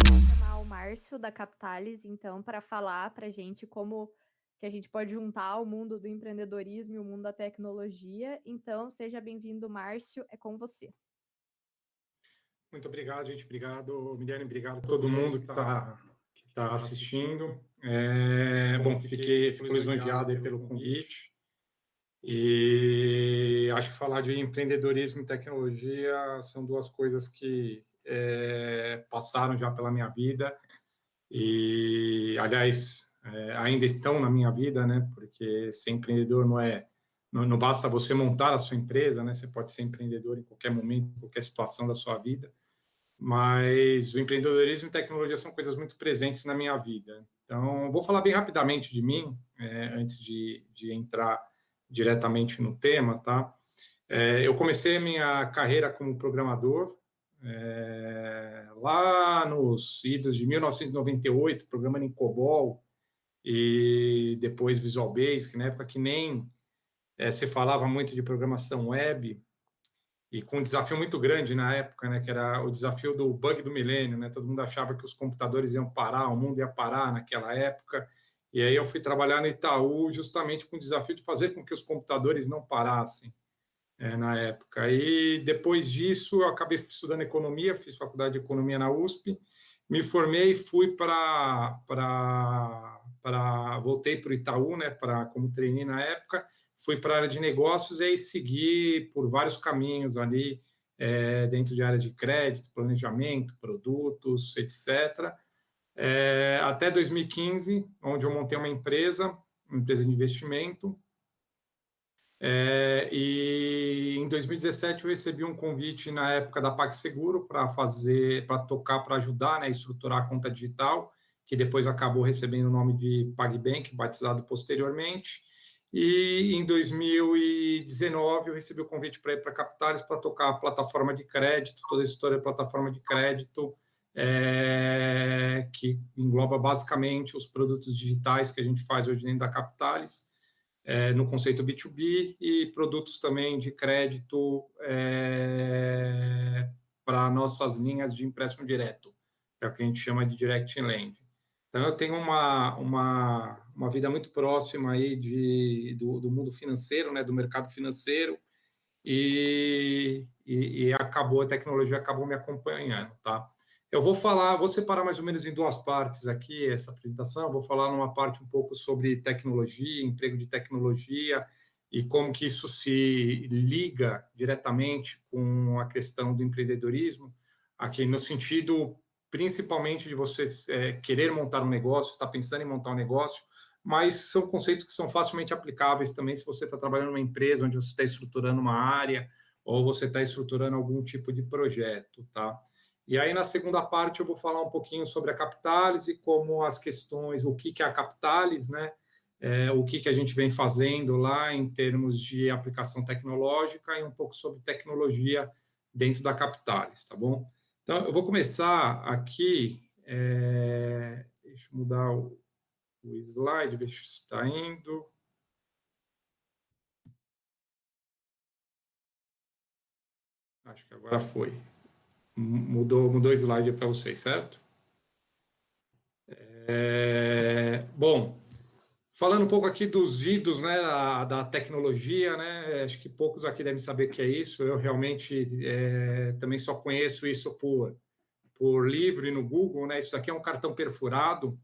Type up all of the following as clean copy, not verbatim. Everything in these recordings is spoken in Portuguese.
Chamar o Márcio da Capitalis, então, para falar para a gente como que a gente pode juntar o mundo do empreendedorismo e o mundo da tecnologia. Então, seja bem-vindo, Márcio, é com você. Muito obrigado, gente. Obrigado, Miriane. Obrigado a todo mundo que tá assistindo. Bom, fico lisonjeado aí pelo convite. E acho que falar de empreendedorismo e tecnologia são duas coisas que passaram já pela minha vida e, aliás, ainda estão na minha vida, né? Porque ser empreendedor não basta você montar a sua empresa, né? Você pode ser empreendedor em qualquer momento, em qualquer situação da sua vida. Mas o empreendedorismo e tecnologia são coisas muito presentes na minha vida. Então, vou falar bem rapidamente de mim, antes de entrar diretamente no tema, tá? Eu comecei a minha carreira como programador lá nos idos de 1998, programando em COBOL e depois Visual Basic, na época que nem se falava muito de programação web, e com um desafio muito grande na época, né, que era o desafio do bug do milênio, né? Todo mundo achava que os computadores iam parar, o mundo ia parar naquela época. E aí eu fui trabalhar no Itaú justamente com o desafio de fazer com que os computadores não parassem na época. E depois disso eu acabei estudando economia, fiz faculdade de economia na USP, me formei e fui voltei para o Itaú, né, como trainee na época, fui para a área de negócios e aí segui por vários caminhos ali, dentro de áreas de crédito, planejamento, produtos, etc. Até 2015, onde eu montei uma empresa de investimento, e em 2017 eu recebi um convite na época da PagSeguro para ajudar, né, a estruturar a conta digital, que depois acabou recebendo o nome de PagBank, batizado posteriormente. E em 2019 eu recebi o convite para ir para a Capitalis para tocar a plataforma de crédito, toda a história da plataforma de crédito, que engloba basicamente os produtos digitais que a gente faz hoje dentro da Capitalis, no conceito B2B, e produtos também de crédito para nossas linhas de empréstimo direto, que é o que a gente chama de direct lending. Então, eu tenho uma vida muito próxima aí do mundo financeiro, né, do mercado financeiro, e a tecnologia acabou me acompanhando, tá? Eu vou separar mais ou menos em duas partes aqui essa apresentação. Eu vou falar numa parte um pouco sobre tecnologia, emprego de tecnologia e como que isso se liga diretamente com a questão do empreendedorismo, aqui no sentido principalmente de você querer montar um negócio, estar pensando em montar um negócio, mas são conceitos que são facilmente aplicáveis também se você está trabalhando numa empresa onde você está estruturando uma área ou você está estruturando algum tipo de projeto, tá? E aí, na segunda parte, eu vou falar um pouquinho sobre a Capitalis e como as questões, o que é a Capitalis, né? O que a gente vem fazendo lá em termos de aplicação tecnológica e um pouco sobre tecnologia dentro da Capitalis, tá bom? Então, eu vou começar aqui, deixa eu mudar o slide, ver se está indo. Acho que agora foi. Mudou o slide para vocês, certo? Bom, falando um pouco aqui dos idos, né, da tecnologia, né, acho que poucos aqui devem saber o que é isso. Eu realmente também só conheço isso por livro e no Google, né? Isso aqui é um cartão perfurado.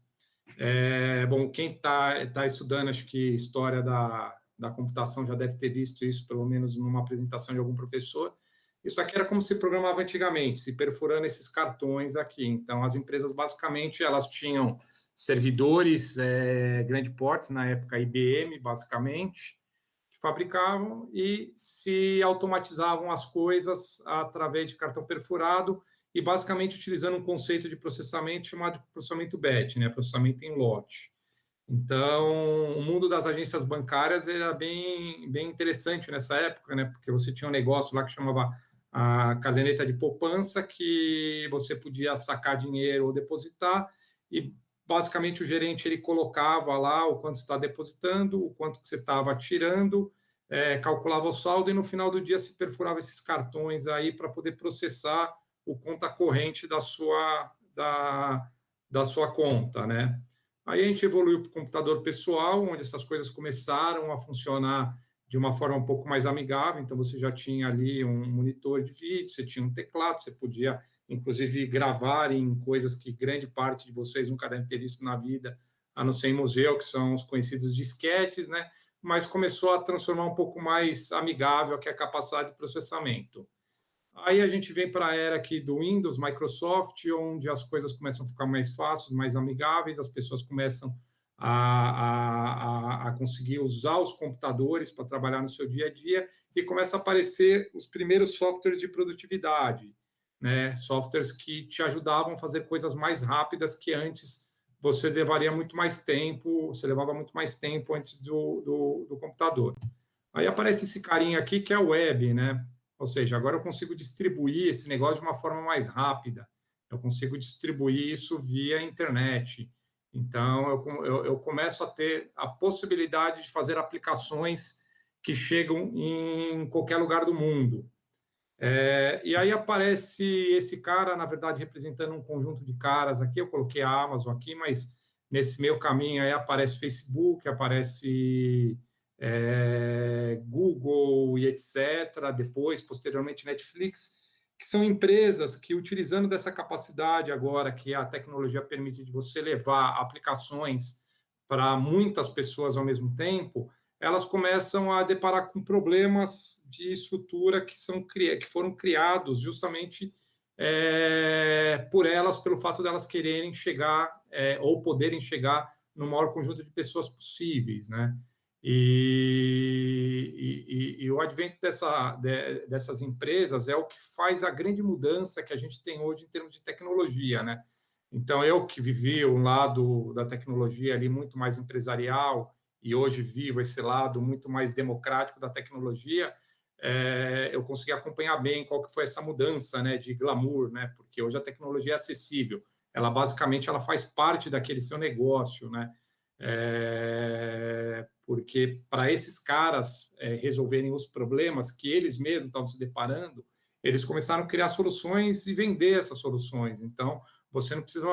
Bom, quem tá estudando, acho que história da computação já deve ter visto isso, pelo menos numa apresentação de algum professor. Isso aqui era como se programava antigamente, se perfurando esses cartões aqui. Então, as empresas, basicamente, elas tinham servidores grande porte, na época IBM, basicamente, que fabricavam e se automatizavam as coisas através de cartão perfurado e, basicamente, utilizando um conceito de processamento chamado de processamento batch, né, processamento em lote. Então, o mundo das agências bancárias era bem interessante nessa época, né, porque você tinha um negócio lá que chamava a caderneta de poupança, que você podia sacar dinheiro ou depositar, e basicamente o gerente ele colocava lá o quanto está depositando, o quanto que você estava tirando, calculava o saldo e no final do dia se perfurava esses cartões aí para poder processar o conta corrente da sua conta, né? Aí a gente evoluiu para o computador pessoal, onde essas coisas começaram a funcionar de uma forma um pouco mais amigável. Então, você já tinha ali um monitor de vídeo, você tinha um teclado, você podia, inclusive, gravar em coisas que grande parte de vocês nunca devem ter visto na vida, a não ser em museu, que são os conhecidos disquetes, né? Mas começou a transformar um pouco mais amigável, que é a capacidade de processamento. Aí a gente vem para a era aqui do Windows, Microsoft, onde as coisas começam a ficar mais fáceis, mais amigáveis, as pessoas começam a conseguir usar os computadores para trabalhar no seu dia a dia e começam a aparecer os primeiros softwares de produtividade, né? Softwares que te ajudavam a fazer coisas mais rápidas que antes você levaria muito mais tempo, você levava muito mais tempo antes do computador. Aí aparece esse carinha aqui que é o web, né? Ou seja, agora eu consigo distribuir esse negócio de uma forma mais rápida. Eu consigo distribuir isso via internet. Então, eu começo a ter a possibilidade de fazer aplicações que chegam em qualquer lugar do mundo. E aí aparece esse cara, na verdade, representando um conjunto de caras aqui. Eu coloquei a Amazon aqui, mas nesse meio caminho aí aparece Facebook, aparece Google e etc. Depois, posteriormente, Netflix, que são empresas que, utilizando dessa capacidade agora que a tecnologia permite de você levar aplicações para muitas pessoas ao mesmo tempo, elas começam a deparar com problemas de estrutura que foram criados justamente por elas, pelo fato delas quererem chegar ou poderem chegar no maior conjunto de pessoas possíveis, né? E o advento dessas empresas é o que faz a grande mudança que a gente tem hoje em termos de tecnologia, né? Então, eu que vivi um lado da tecnologia ali muito mais empresarial e hoje vivo esse lado muito mais democrático da tecnologia, eu consegui acompanhar bem qual que foi essa mudança, né, de glamour, né? Porque hoje a tecnologia é acessível, ela basicamente ela faz parte daquele seu negócio, né? Porque para esses caras resolverem os problemas que eles mesmos estavam se deparando, eles começaram a criar soluções e vender essas soluções. Então, você não precisa,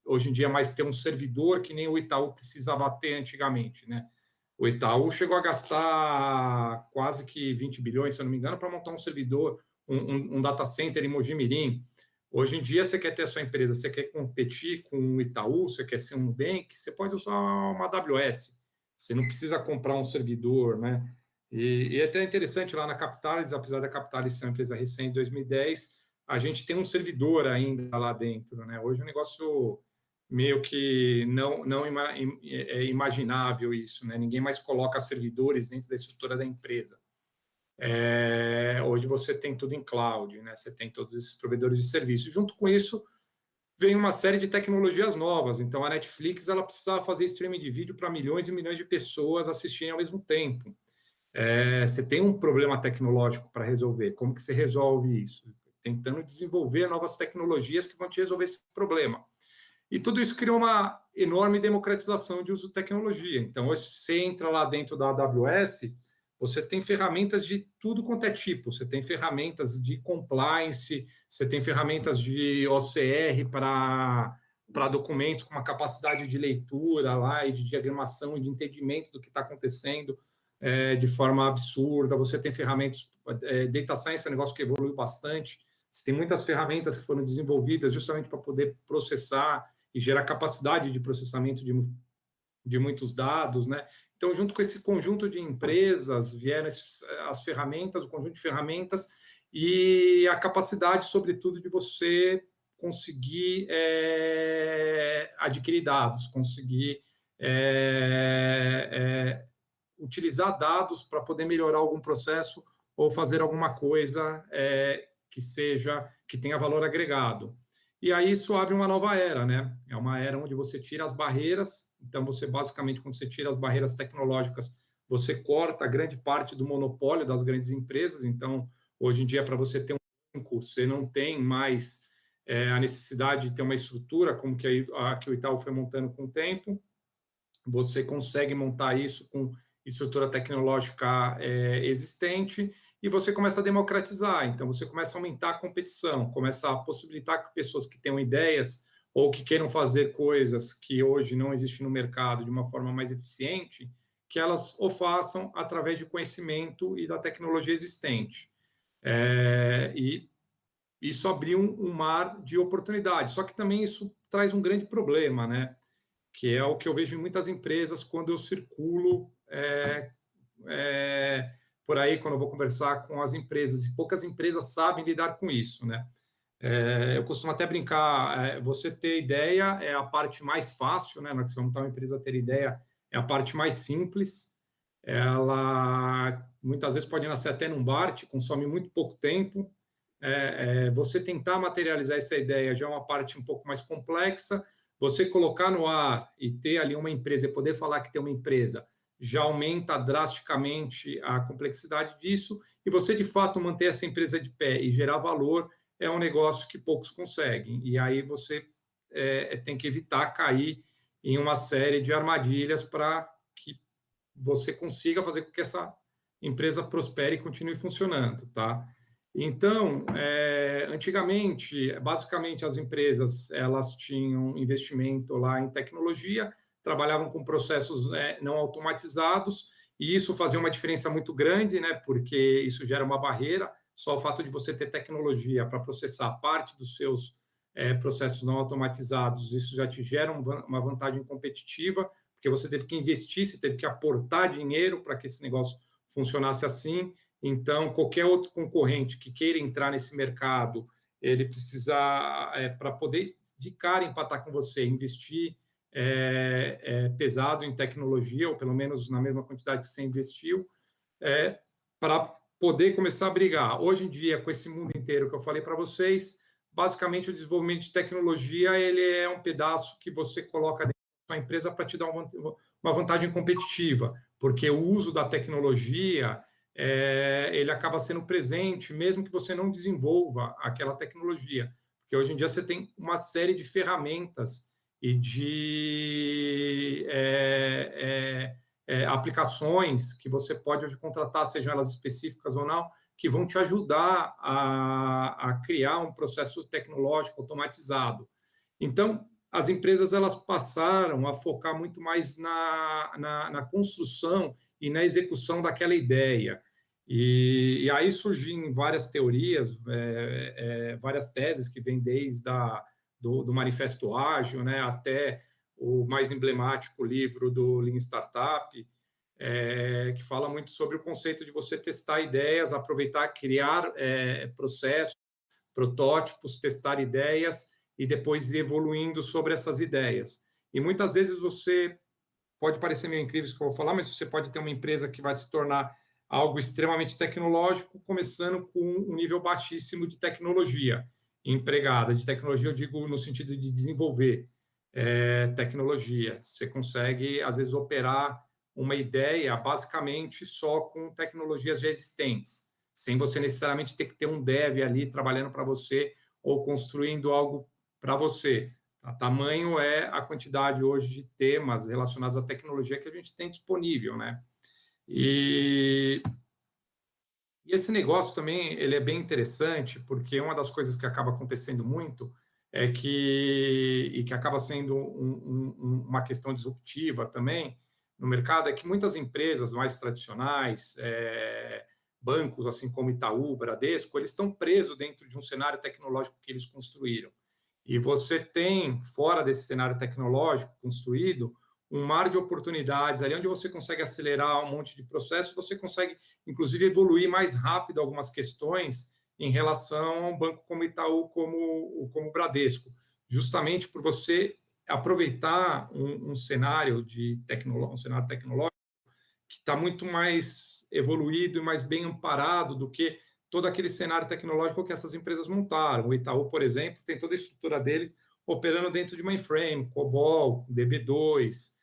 hoje em dia, mais ter um servidor que nem o Itaú precisava ter antigamente, né? O Itaú chegou a gastar quase que 20 bilhões, se eu não me engano, para montar um servidor, um data center em Mojimirim. Hoje em dia, você quer ter a sua empresa, você quer competir com o Itaú, você quer ser um Nubank, você pode usar uma AWS. Você não precisa comprar um servidor, né? E é até interessante, lá na Capitalis, apesar da Capitalis ser uma empresa recente, 2010, a gente tem um servidor ainda lá dentro, né? Hoje é um negócio meio que não é imaginável isso, né? Ninguém mais coloca servidores dentro da estrutura da empresa. Hoje você tem tudo em cloud, né? Você tem todos esses provedores de serviço. Junto com isso, vem uma série de tecnologias novas. Então, a Netflix ela precisava fazer streaming de vídeo para milhões e milhões de pessoas assistirem ao mesmo tempo. Você tem um problema tecnológico para resolver. Como que você resolve isso? Tentando desenvolver novas tecnologias que vão te resolver esse problema. E tudo isso criou uma enorme democratização de uso de tecnologia. Então, hoje você entra lá dentro da AWS, você tem ferramentas de tudo quanto é tipo. Você tem ferramentas de compliance, você tem ferramentas de OCR para documentos com uma capacidade de leitura lá e de diagramação e de entendimento do que está acontecendo de forma absurda. Você tem ferramentas, data science é um negócio que evoluiu bastante. Você tem muitas ferramentas que foram desenvolvidas justamente para poder processar e gerar capacidade de processamento de muitos dados, né? Então, junto com esse conjunto de empresas, vieram as ferramentas, o conjunto de ferramentas e a capacidade, sobretudo, de você conseguir adquirir dados, conseguir utilizar dados para poder melhorar algum processo ou fazer alguma coisa que tenha valor agregado. E aí isso abre uma nova era, né? É uma era onde você tira as barreiras. Então, você basicamente, quando você tira as barreiras tecnológicas, você corta grande parte do monopólio das grandes empresas. Então, hoje em dia, para você ter um banco, você não tem mais a necessidade de ter uma estrutura como que o Itaú foi montando com o tempo. Você consegue montar isso com estrutura tecnológica existente, e você começa a democratizar. Então, você começa a aumentar a competição, começa a possibilitar que pessoas que tenham ideias ou que queiram fazer coisas que hoje não existem no mercado de uma forma mais eficiente, que elas o façam através de conhecimento e da tecnologia existente. E isso abriu um mar de oportunidades. Só que também isso traz um grande problema, né? Que é o que eu vejo em muitas empresas quando eu circulo por aí, quando eu vou conversar com as empresas. E poucas empresas sabem lidar com isso, né? Eu costumo até brincar, você ter ideia é a parte mais fácil, né? Na que você montar uma empresa, ter ideia é a parte mais simples. Ela muitas vezes pode nascer até num bar, te consome muito pouco tempo. Você tentar materializar essa ideia já é uma parte um pouco mais complexa. Você colocar no ar e ter ali uma empresa e poder falar que tem uma empresa já aumenta drasticamente a complexidade disso, e você de fato manter essa empresa de pé e gerar valor é um negócio que poucos conseguem. E aí você tem que evitar cair em uma série de armadilhas para que você consiga fazer com que essa empresa prospere e continue funcionando, tá? Então, antigamente, basicamente as empresas elas tinham investimento lá em tecnologia, trabalhavam com processos não automatizados, e isso fazia uma diferença muito grande, né? Porque isso gera uma barreira. Só o fato de você ter tecnologia para processar parte dos seus processos não automatizados, isso já te gera uma vantagem competitiva, porque você teve que investir, você teve que aportar dinheiro para que esse negócio funcionasse assim. Então, qualquer outro concorrente que queira entrar nesse mercado, ele precisa, para poder de cara empatar com você, investir pesado em tecnologia, ou pelo menos na mesma quantidade que você investiu, para poder começar a brigar. Hoje em dia, com esse mundo inteiro que eu falei para vocês, basicamente o desenvolvimento de tecnologia ele é um pedaço que você coloca dentro da sua empresa para te dar uma vantagem competitiva, porque o uso da tecnologia ele acaba sendo presente, mesmo que você não desenvolva aquela tecnologia. Porque hoje em dia você tem uma série de ferramentas e de aplicações que você pode hoje contratar, sejam elas específicas ou não, que vão te ajudar a criar um processo tecnológico automatizado. Então, as empresas elas passaram a focar muito mais na construção e na execução daquela ideia. E aí surgem várias teorias, várias teses que vêm desde do Manifesto Ágil, né, até o mais emblemático livro do Lean Startup, que fala muito sobre o conceito de você testar ideias, aproveitar, criar processos, protótipos, testar ideias e depois ir evoluindo sobre essas ideias. E muitas vezes você pode parecer meio incrível isso que eu vou falar, mas você pode ter uma empresa que vai se tornar algo extremamente tecnológico, começando com um nível baixíssimo de tecnologia empregada. De tecnologia, eu digo no sentido de desenvolver tecnologia. Você consegue, às vezes, operar uma ideia basicamente só com tecnologias já existentes, sem você necessariamente ter que ter um dev ali trabalhando para você ou construindo algo para você. A tamanho é a quantidade hoje de temas relacionados à tecnologia que a gente tem disponível, né? E esse negócio também ele é bem interessante, porque uma das coisas que acaba acontecendo muito e que acaba sendo uma questão disruptiva também no mercado, é que muitas empresas mais tradicionais, bancos assim como Itaú, Bradesco, eles estão presos dentro de um cenário tecnológico que eles construíram. E você tem, fora desse cenário tecnológico construído, um mar de oportunidades, ali onde você consegue acelerar um monte de processos, você consegue, inclusive, evoluir mais rápido algumas questões em relação a um banco como Itaú, como o Bradesco, justamente por você aproveitar um cenário tecnológico que está muito mais evoluído e mais bem amparado do que todo aquele cenário tecnológico que essas empresas montaram. O Itaú, por exemplo, tem toda a estrutura deles operando dentro de mainframe, COBOL, DB2,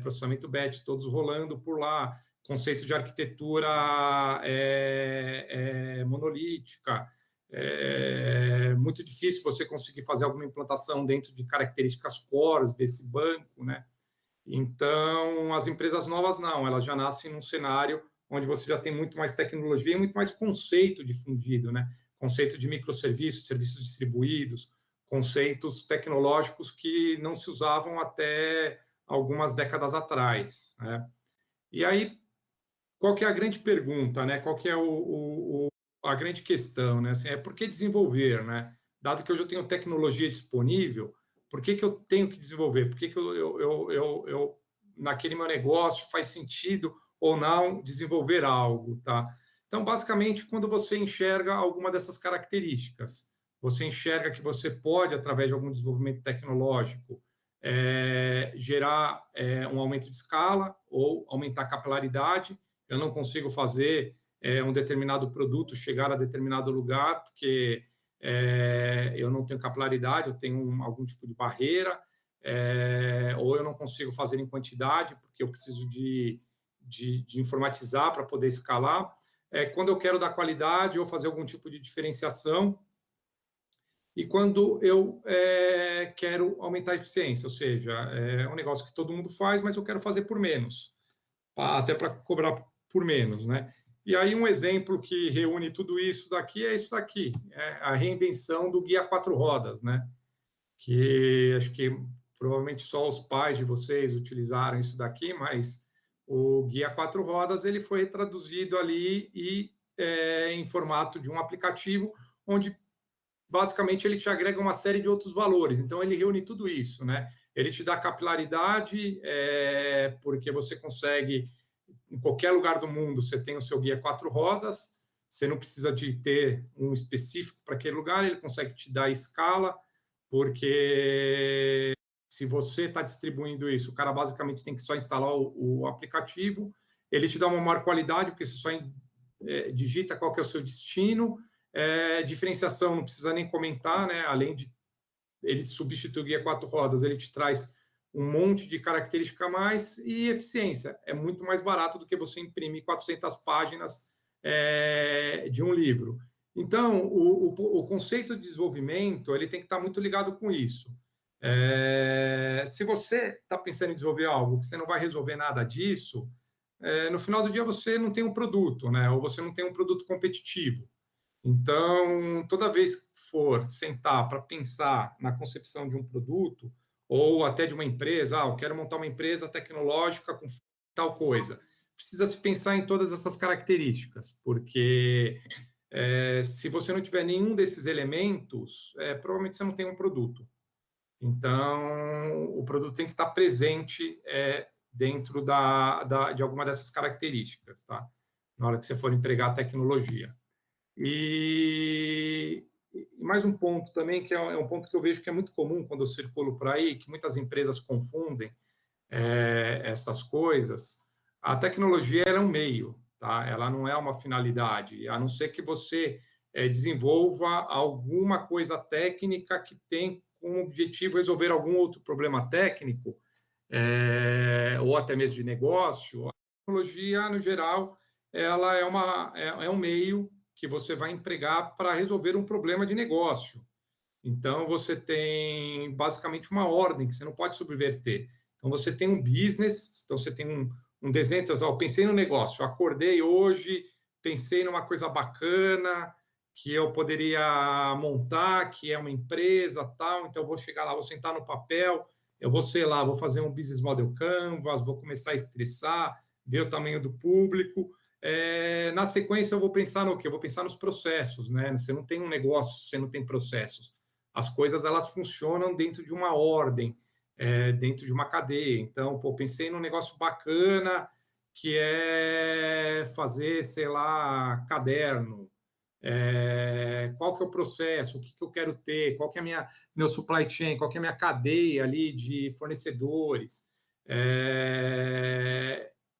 processamento batch, todos rolando por lá, conceito de arquitetura monolítica. É muito difícil você conseguir fazer alguma implantação dentro de características cores desse banco, né? Então, as empresas novas não, elas já nascem num cenário onde você já tem muito mais tecnologia e muito mais conceito difundido, né? Conceito de microserviços, serviços distribuídos, conceitos tecnológicos que não se usavam até algumas décadas atrás, né? E aí, qual que é a grande pergunta, né? Qual que é a grande questão, né? Assim, é por que desenvolver, né? Dado que hoje eu tenho tecnologia disponível, por que que eu tenho que desenvolver? Por que que naquele meu negócio faz sentido ou não desenvolver algo, tá? Então, basicamente, quando você enxerga alguma dessas características, você enxerga que você pode, através de algum desenvolvimento tecnológico, gerar um aumento de escala ou aumentar a capilaridade. Eu não consigo fazer um determinado produto chegar a determinado lugar, porque eu não tenho capilaridade, eu tenho algum tipo de barreira, ou eu não consigo fazer em quantidade, porque eu preciso de informatizar para poder escalar. Quando eu quero dar qualidade ou fazer algum tipo de diferenciação, e quando eu quero aumentar a eficiência, ou seja, é um negócio que todo mundo faz, mas eu quero fazer por menos, até para cobrar por menos, né? E aí um exemplo que reúne tudo isso daqui é isso daqui, é a reinvenção do guia quatro rodas, né? Que acho que provavelmente só os pais de vocês utilizaram isso daqui, mas o guia quatro rodas ele foi traduzido ali e em formato de um aplicativo onde basicamente ele te agrega uma série de outros valores. Então ele reúne tudo isso, né? Ele te dá capilaridade, porque você consegue em qualquer lugar do mundo você tem o seu guia quatro rodas, você não precisa de ter um específico para aquele lugar, ele consegue te dar escala, porque se você está distribuindo isso, o cara basicamente tem que só instalar o aplicativo, ele te dá uma maior qualidade, porque você só digita qual que é o seu destino, diferenciação não precisa nem comentar, né? Além de ele substituir o guia quatro rodas, ele te traz um monte de característica a mais e eficiência. É muito mais barato do que você imprimir 400 páginas de um livro. Então, o conceito de desenvolvimento ele tem que estar muito ligado com isso. Se você está pensando em desenvolver algo que você não vai resolver nada disso, no final do dia você não tem um produto, né? Ou você não tem um produto competitivo. Então, toda vez que for sentar para pensar na concepção de um produto ou até de uma empresa, eu quero montar uma empresa tecnológica com tal coisa, precisa se pensar em todas essas características, porque se você não tiver nenhum desses elementos, provavelmente você não tem um produto. Então, o produto tem que estar presente dentro de alguma dessas características, tá? Na hora que você for empregar a tecnologia. E mais um ponto também, que é um ponto que eu vejo que é muito comum quando eu circulo por aí, que muitas empresas confundem essas coisas. A tecnologia é um meio, tá? Ela não é uma finalidade, a não ser que você desenvolva alguma coisa técnica que tem como objetivo resolver algum outro problema técnico, ou até mesmo de negócio. A tecnologia, no geral, ela é um meio que você vai empregar para resolver um problema de negócio. Então, você tem basicamente uma ordem que você não pode subverter. Então, você tem um business, então você tem um desenho, então, eu pensei no negócio, eu acordei hoje, pensei numa coisa bacana que eu poderia montar, que é uma empresa, tal, então eu vou chegar lá, vou sentar no papel, eu vou, sei lá, vou fazer um business model canvas, vou começar a estressar, ver o tamanho do público, na sequência eu vou pensar no quê? Eu vou pensar nos processos, né? Você não tem um negócio, você não tem processos. As coisas elas funcionam dentro de uma ordem, dentro de uma cadeia. Então, pensei num negócio bacana que é fazer, sei lá, caderno. Qual que é o processo? O que que eu quero ter? Qual que é meu supply chain? Qual que é a minha cadeia ali de fornecedores?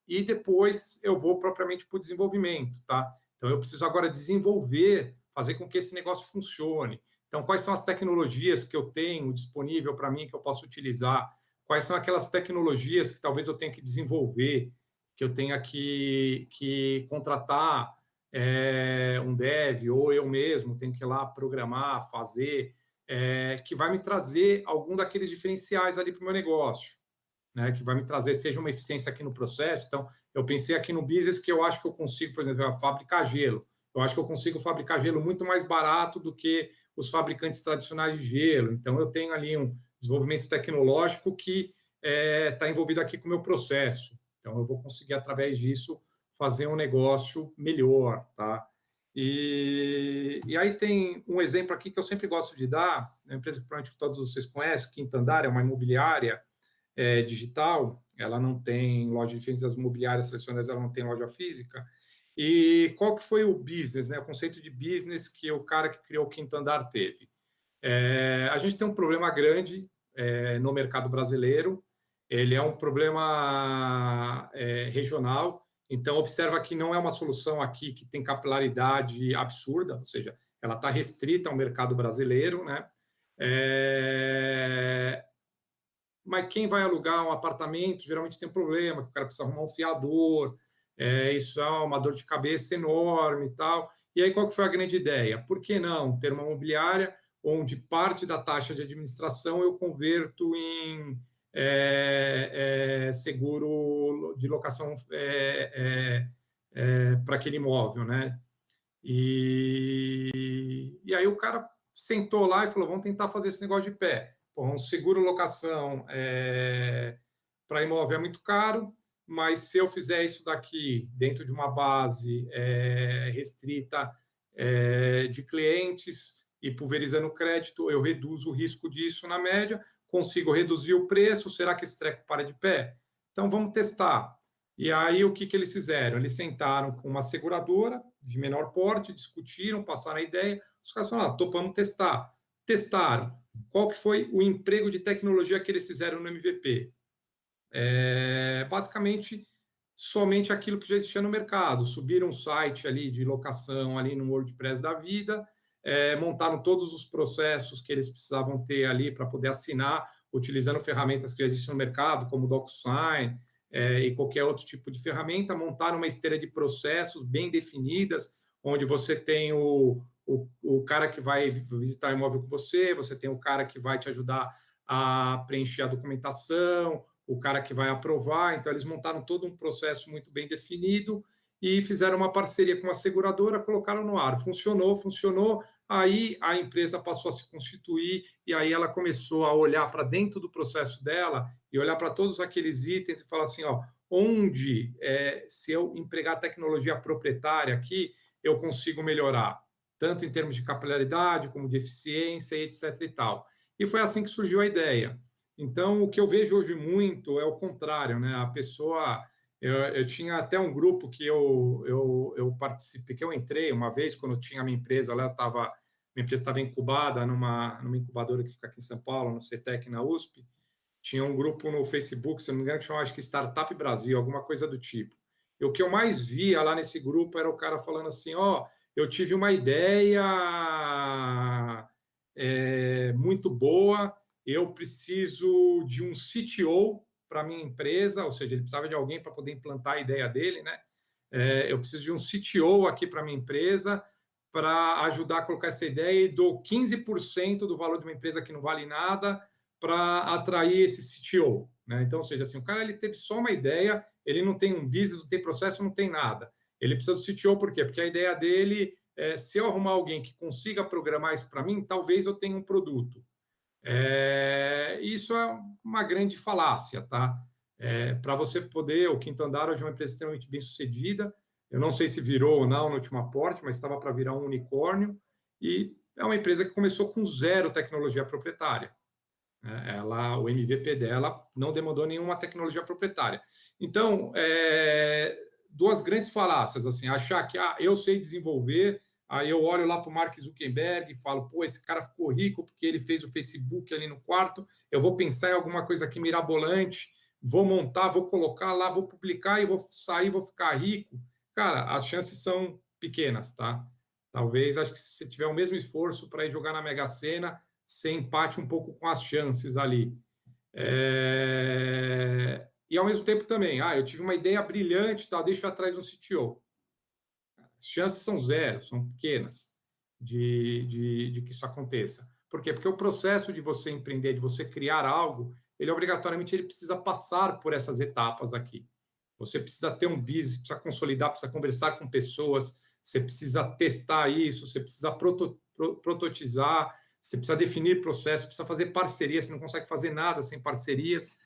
E depois eu vou propriamente para o desenvolvimento, tá? Então, eu preciso agora desenvolver, fazer com que esse negócio funcione. Então, quais são as tecnologias que eu tenho disponível para mim que eu posso utilizar? Quais são aquelas tecnologias que talvez eu tenha que desenvolver, que eu tenha que contratar um dev ou eu mesmo tenho que ir lá programar, fazer, que vai me trazer algum daqueles diferenciais ali para o meu negócio. né, que vai me trazer, seja uma eficiência aqui no processo. Então, eu pensei aqui no business que eu acho que eu consigo, por exemplo, fabricar gelo. Eu acho que eu consigo fabricar gelo muito mais barato do que os fabricantes tradicionais de gelo. Então, eu tenho ali um desenvolvimento tecnológico que está envolvido aqui com o meu processo. Então, eu vou conseguir, através disso, fazer um negócio melhor, tá? E aí tem um exemplo aqui que eu sempre gosto de dar, uma empresa que provavelmente todos vocês conhecem, Quinta Andar, é uma imobiliária digital, ela não tem loja diferente das imobiliárias tradicionais, ela não tem loja física. E qual que foi o business, né? O conceito de business que o cara que criou o Quinta Andar teve? A gente tem um problema grande no mercado brasileiro, ele é um problema regional, então observa que não é uma solução aqui que tem capilaridade absurda, ou seja, ela está restrita ao mercado brasileiro, né? Mas quem vai alugar um apartamento geralmente tem um problema, o cara precisa arrumar um fiador, isso é uma dor de cabeça enorme e tal. E aí qual que foi a grande ideia? Por que não ter uma imobiliária onde parte da taxa de administração eu converto em seguro de locação para aquele imóvel, né? E aí o cara sentou lá e falou, vamos tentar fazer esse negócio de pé. Pô, um seguro locação para imóvel é muito caro, mas se eu fizer isso daqui dentro de uma base restrita de clientes e pulverizando crédito, eu reduzo o risco disso na média, consigo reduzir o preço, será que esse treco para de pé? Então, vamos testar. E aí, o que eles fizeram? Eles sentaram com uma seguradora de menor porte, discutiram, passaram a ideia, os caras falaram, topamos testar. Testaram. Qual que foi o emprego de tecnologia que eles fizeram no MVP? Basicamente, somente aquilo que já existia no mercado. Subiram um site ali de locação ali no WordPress da vida, montaram todos os processos que eles precisavam ter ali para poder assinar, utilizando ferramentas que já existem no mercado, como o DocuSign, e qualquer outro tipo de ferramenta, montaram uma esteira de processos bem definidas, onde você tem o cara que vai visitar o imóvel com você, você tem o cara que vai te ajudar a preencher a documentação, o cara que vai aprovar. Então, eles montaram todo um processo muito bem definido e fizeram uma parceria com uma seguradora, colocaram no ar. Funcionou, funcionou. Aí a empresa passou a se constituir e aí ela começou a olhar para dentro do processo dela e olhar para todos aqueles itens e falar assim, ó, onde, se eu empregar tecnologia proprietária aqui, eu consigo melhorar, tanto em termos de capilaridade, como de eficiência, etc. e tal. E foi assim que surgiu a ideia. Então, o que eu vejo hoje muito é o contrário, né? A pessoa... Eu tinha até um grupo que eu participei, que eu entrei uma vez, quando eu tinha a minha empresa, lá minha empresa estava incubada numa incubadora que fica aqui em São Paulo, no CETEC, na USP. Tinha um grupo no Facebook, se não me engano, que chamava, acho que Startup Brasil, alguma coisa do tipo. E o que eu mais via lá nesse grupo era o cara falando assim, ó, eu tive uma ideia muito boa, eu preciso de um CTO para minha empresa, ou seja, ele precisava de alguém para poder implantar a ideia dele, né? Eu preciso de um CTO aqui para minha empresa para ajudar a colocar essa ideia e dou 15% do valor de uma empresa que não vale nada para atrair esse CTO, né? Então, ou seja, assim, o cara ele teve só uma ideia, ele não tem um business, não tem processo, não tem nada. Ele precisa do CTO por quê? Porque a ideia dele se eu arrumar alguém que consiga programar isso para mim, talvez eu tenha um produto. Isso é uma grande falácia, tá? Para você poder, o Quinto Andar hoje é uma empresa extremamente bem sucedida. Eu não sei se virou ou não no último aporte, mas estava para virar um unicórnio. E é uma empresa que começou com zero tecnologia proprietária. O MVP dela não demandou nenhuma tecnologia proprietária. Então, duas grandes falácias, assim, achar que eu sei desenvolver, aí eu olho lá para o Mark Zuckerberg e falo, pô, esse cara ficou rico porque ele fez o Facebook ali no quarto, eu vou pensar em alguma coisa aqui mirabolante, vou montar, vou colocar lá, vou publicar e vou sair, vou ficar rico. Cara, as chances são pequenas, tá? Talvez, acho que se você tiver o mesmo esforço para ir jogar na Mega Sena, você empate um pouco com as chances ali. E, ao mesmo tempo, também, eu tive uma ideia brilhante, tá, deixa eu atrás um CTO. As chances são zero, são pequenas de que isso aconteça. Por quê? Porque o processo de você empreender, de você criar algo, ele obrigatoriamente ele precisa passar por essas etapas aqui. Você precisa ter um business, precisa consolidar, precisa conversar com pessoas, você precisa testar isso, você precisa prototizar, você precisa definir processo, precisa fazer parcerias, você não consegue fazer nada sem parcerias.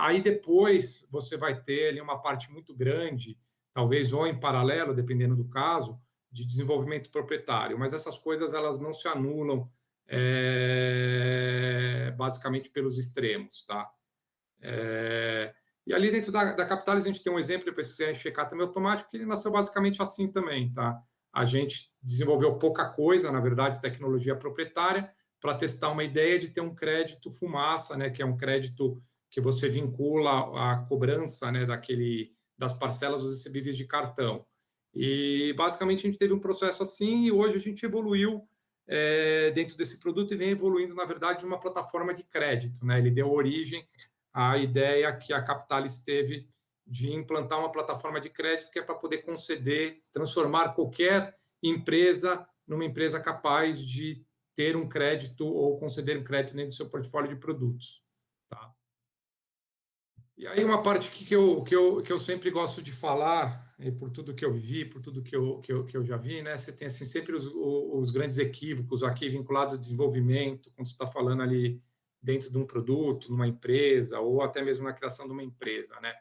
Aí depois você vai ter ali uma parte muito grande, talvez ou em paralelo, dependendo do caso, de desenvolvimento proprietário. Mas essas coisas elas não se anulam basicamente pelos extremos, tá? E ali dentro da Capitalis a gente tem um exemplo, depois se quiser checar também automático, que ele nasceu basicamente assim também, tá? A gente desenvolveu pouca coisa, na verdade, tecnologia proprietária, para testar uma ideia de ter um crédito fumaça, né? Que é um crédito que você vincula a cobrança, né? Das parcelas dos recebíveis de cartão. E basicamente a gente teve um processo assim e hoje a gente evoluiu dentro desse produto e vem evoluindo, na verdade, de uma plataforma de crédito, né? Ele deu origem à ideia que a Capitalis teve de implantar uma plataforma de crédito que é para poder conceder, transformar qualquer empresa numa empresa capaz de ter um crédito ou conceder um crédito dentro do seu portfólio de produtos. Tá? E aí uma parte que eu sempre gosto de falar, e por tudo que eu vivi, por tudo que eu já vi, né? Você tem assim, sempre os grandes equívocos aqui vinculados ao desenvolvimento, quando você está falando ali dentro de um produto, numa empresa, ou até mesmo na criação de uma empresa, né?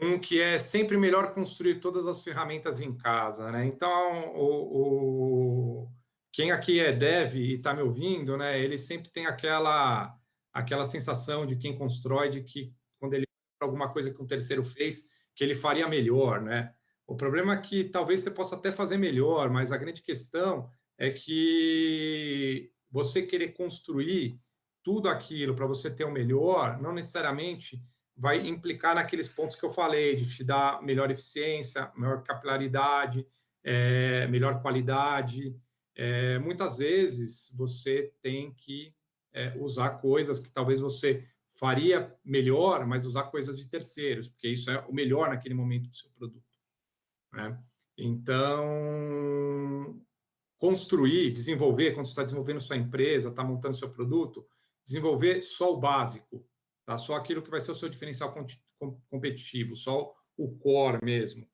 Um que é sempre melhor construir todas as ferramentas em casa, né? Então, quem aqui é dev e está me ouvindo, né? Ele sempre tem aquela sensação de quem constrói, de que quando ele alguma coisa que um terceiro fez, que ele faria melhor, né? O problema é que talvez você possa até fazer melhor, mas a grande questão é que você querer construir tudo aquilo para você ter o melhor, não necessariamente vai implicar naqueles pontos que eu falei, de te dar melhor eficiência, maior capilaridade, melhor qualidade. Muitas vezes você tem que usar coisas que talvez você faria melhor, mas usar coisas de terceiros, porque isso é o melhor naquele momento do seu produto. Né? Então, construir, desenvolver, quando você está desenvolvendo sua empresa, está montando seu produto, desenvolver só o básico, tá? Só aquilo que vai ser o seu diferencial competitivo, só o core mesmo.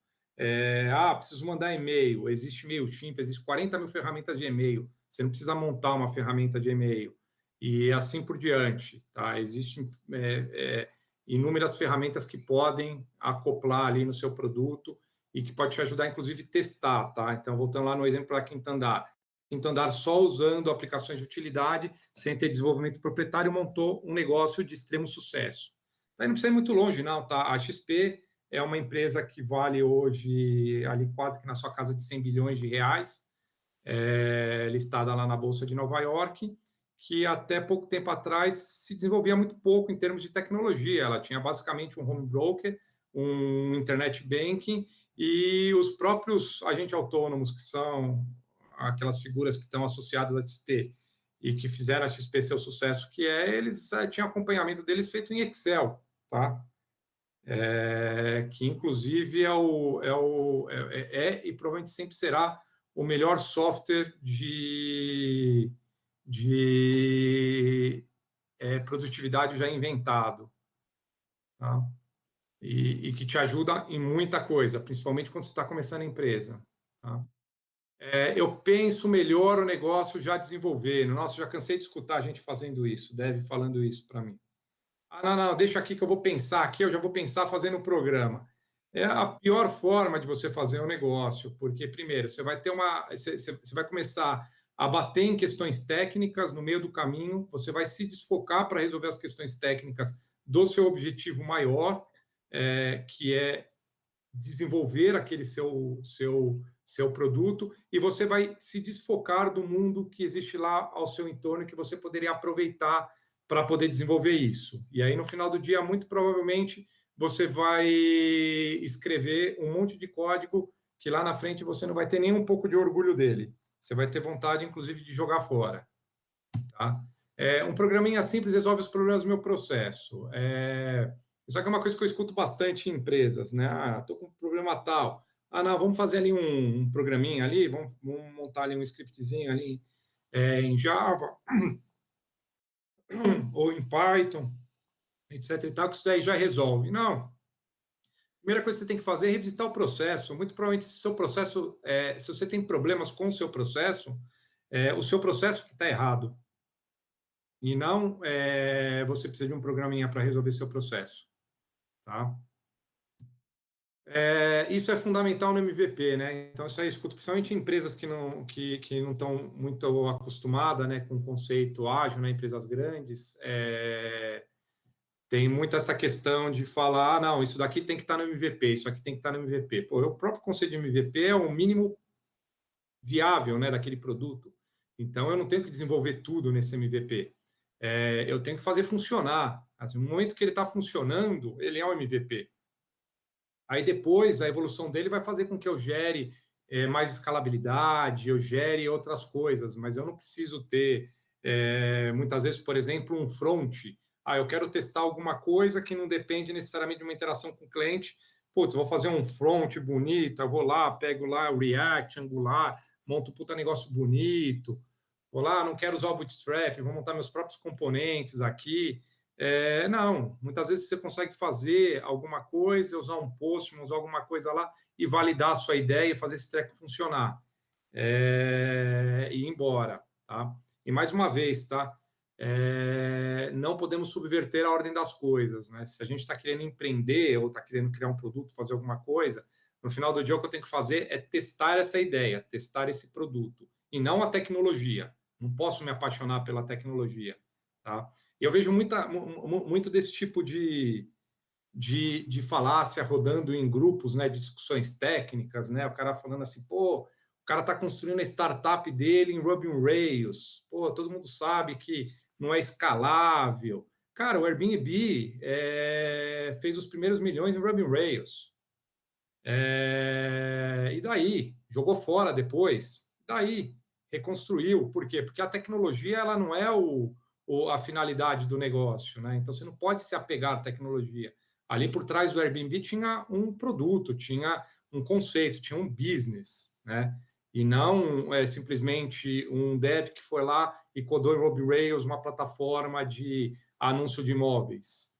Preciso mandar e-mail, existe MailChimp, existe 40 mil ferramentas de e-mail, você não precisa montar uma ferramenta de e-mail, e assim por diante. Tá? Existem inúmeras ferramentas que podem acoplar ali no seu produto e que pode te ajudar, inclusive, a testar. Tá? Então, voltando lá no exemplo da Quinta Andar. Quinta Andar, só usando aplicações de utilidade, sem ter desenvolvimento proprietário, montou um negócio de extremo sucesso. Aí não precisa ir muito longe, não. Tá? A XP é uma empresa que vale hoje ali quase que na sua casa de 100 bilhões de reais, listada lá na Bolsa de Nova York, que até pouco tempo atrás se desenvolvia muito pouco em termos de tecnologia. Ela tinha basicamente um home broker, um internet banking e os próprios agentes autônomos, que são aquelas figuras que estão associadas à XP e que fizeram a XP ser o sucesso que eles tinham acompanhamento deles feito em Excel, tá? Que inclusive e provavelmente sempre será o melhor software de produtividade já inventado, tá? E que te ajuda em muita coisa, principalmente quando você está começando a empresa. Tá? Eu penso melhor o negócio já desenvolvendo. Nossa, já cansei de escutar a gente fazendo isso, Dev falando isso para mim. Não, deixa aqui que eu vou pensar aqui, eu já vou pensar fazendo o programa. É a pior forma de você fazer um negócio, porque, primeiro, você vai você vai começar a bater em questões técnicas no meio do caminho, você vai se desfocar para resolver as questões técnicas do seu objetivo maior, que é desenvolver aquele seu produto, e você vai se desfocar do mundo que existe lá ao seu entorno, que você poderia aproveitar para poder desenvolver isso. E aí, no final do dia, muito provavelmente, você vai escrever um monte de código que lá na frente você não vai ter nem um pouco de orgulho dele. Você vai ter vontade, inclusive, de jogar fora. Tá? Um programinha simples resolve os problemas do meu processo. Só que é uma coisa que eu escuto bastante em empresas, né? Estou com um problema tal. Não, vamos fazer ali um programinha ali, vamos montar ali um scriptzinho ali em Java. ou em Python, etc. e tal, que isso daí já resolve. Não. A primeira coisa que você tem que fazer é revisitar o processo. Muito provavelmente, se seu processo, se você tem problemas com o seu processo que está errado. E não você precisa de um programinha para resolver seu processo. Tá? Isso é fundamental no MVP, né? Então, isso aí eu escuto, principalmente em empresas que não estão muito acostumadas, né, com o conceito ágil, né, empresas grandes, tem muito essa questão de falar, não, isso daqui tem que estar no MVP, isso aqui tem que estar no MVP. Pô, o próprio conceito de MVP é o mínimo viável, né, daquele produto. Então, eu não tenho que desenvolver tudo nesse MVP. Eu tenho que fazer funcionar. Assim, no momento que ele está funcionando, ele é o MVP. Aí depois, a evolução dele vai fazer com que eu gere mais escalabilidade, eu gere outras coisas, mas eu não preciso ter, muitas vezes, por exemplo, um front. Eu quero testar alguma coisa que não depende necessariamente de uma interação com o cliente. Putz, vou fazer um front bonito, eu vou lá, pego lá o React, Angular, monto um puta negócio bonito. Vou lá, não quero usar o Bootstrap, vou montar meus próprios componentes aqui. Não, muitas vezes você consegue fazer alguma coisa, usar um post, usar alguma coisa lá e validar a sua ideia e fazer esse treco funcionar. E ir embora. Tá? E mais uma vez, tá? Não podemos subverter a ordem das coisas. Né? Se a gente está querendo empreender ou está querendo criar um produto, fazer alguma coisa, no final do dia o que eu tenho que fazer é testar essa ideia, testar esse produto, e não a tecnologia. Não posso me apaixonar pela tecnologia. Tá? Eu vejo muito desse tipo de falácia rodando em grupos, né, de discussões técnicas, né? O cara falando assim, pô, o cara está construindo a startup dele em Ruby on Rails. Pô, todo mundo sabe que não é escalável. Cara, o Airbnb fez os primeiros milhões em Ruby on Rails. E daí? Jogou fora depois. Daí? Reconstruiu. Por quê? Porque a tecnologia ela não é a finalidade do negócio. Né? Então, você não pode se apegar à tecnologia. Ali por trás do Airbnb tinha um produto, tinha um conceito, tinha um business. Né? E não simplesmente um dev que foi lá e codou em Ruby Rails uma plataforma de anúncio de imóveis.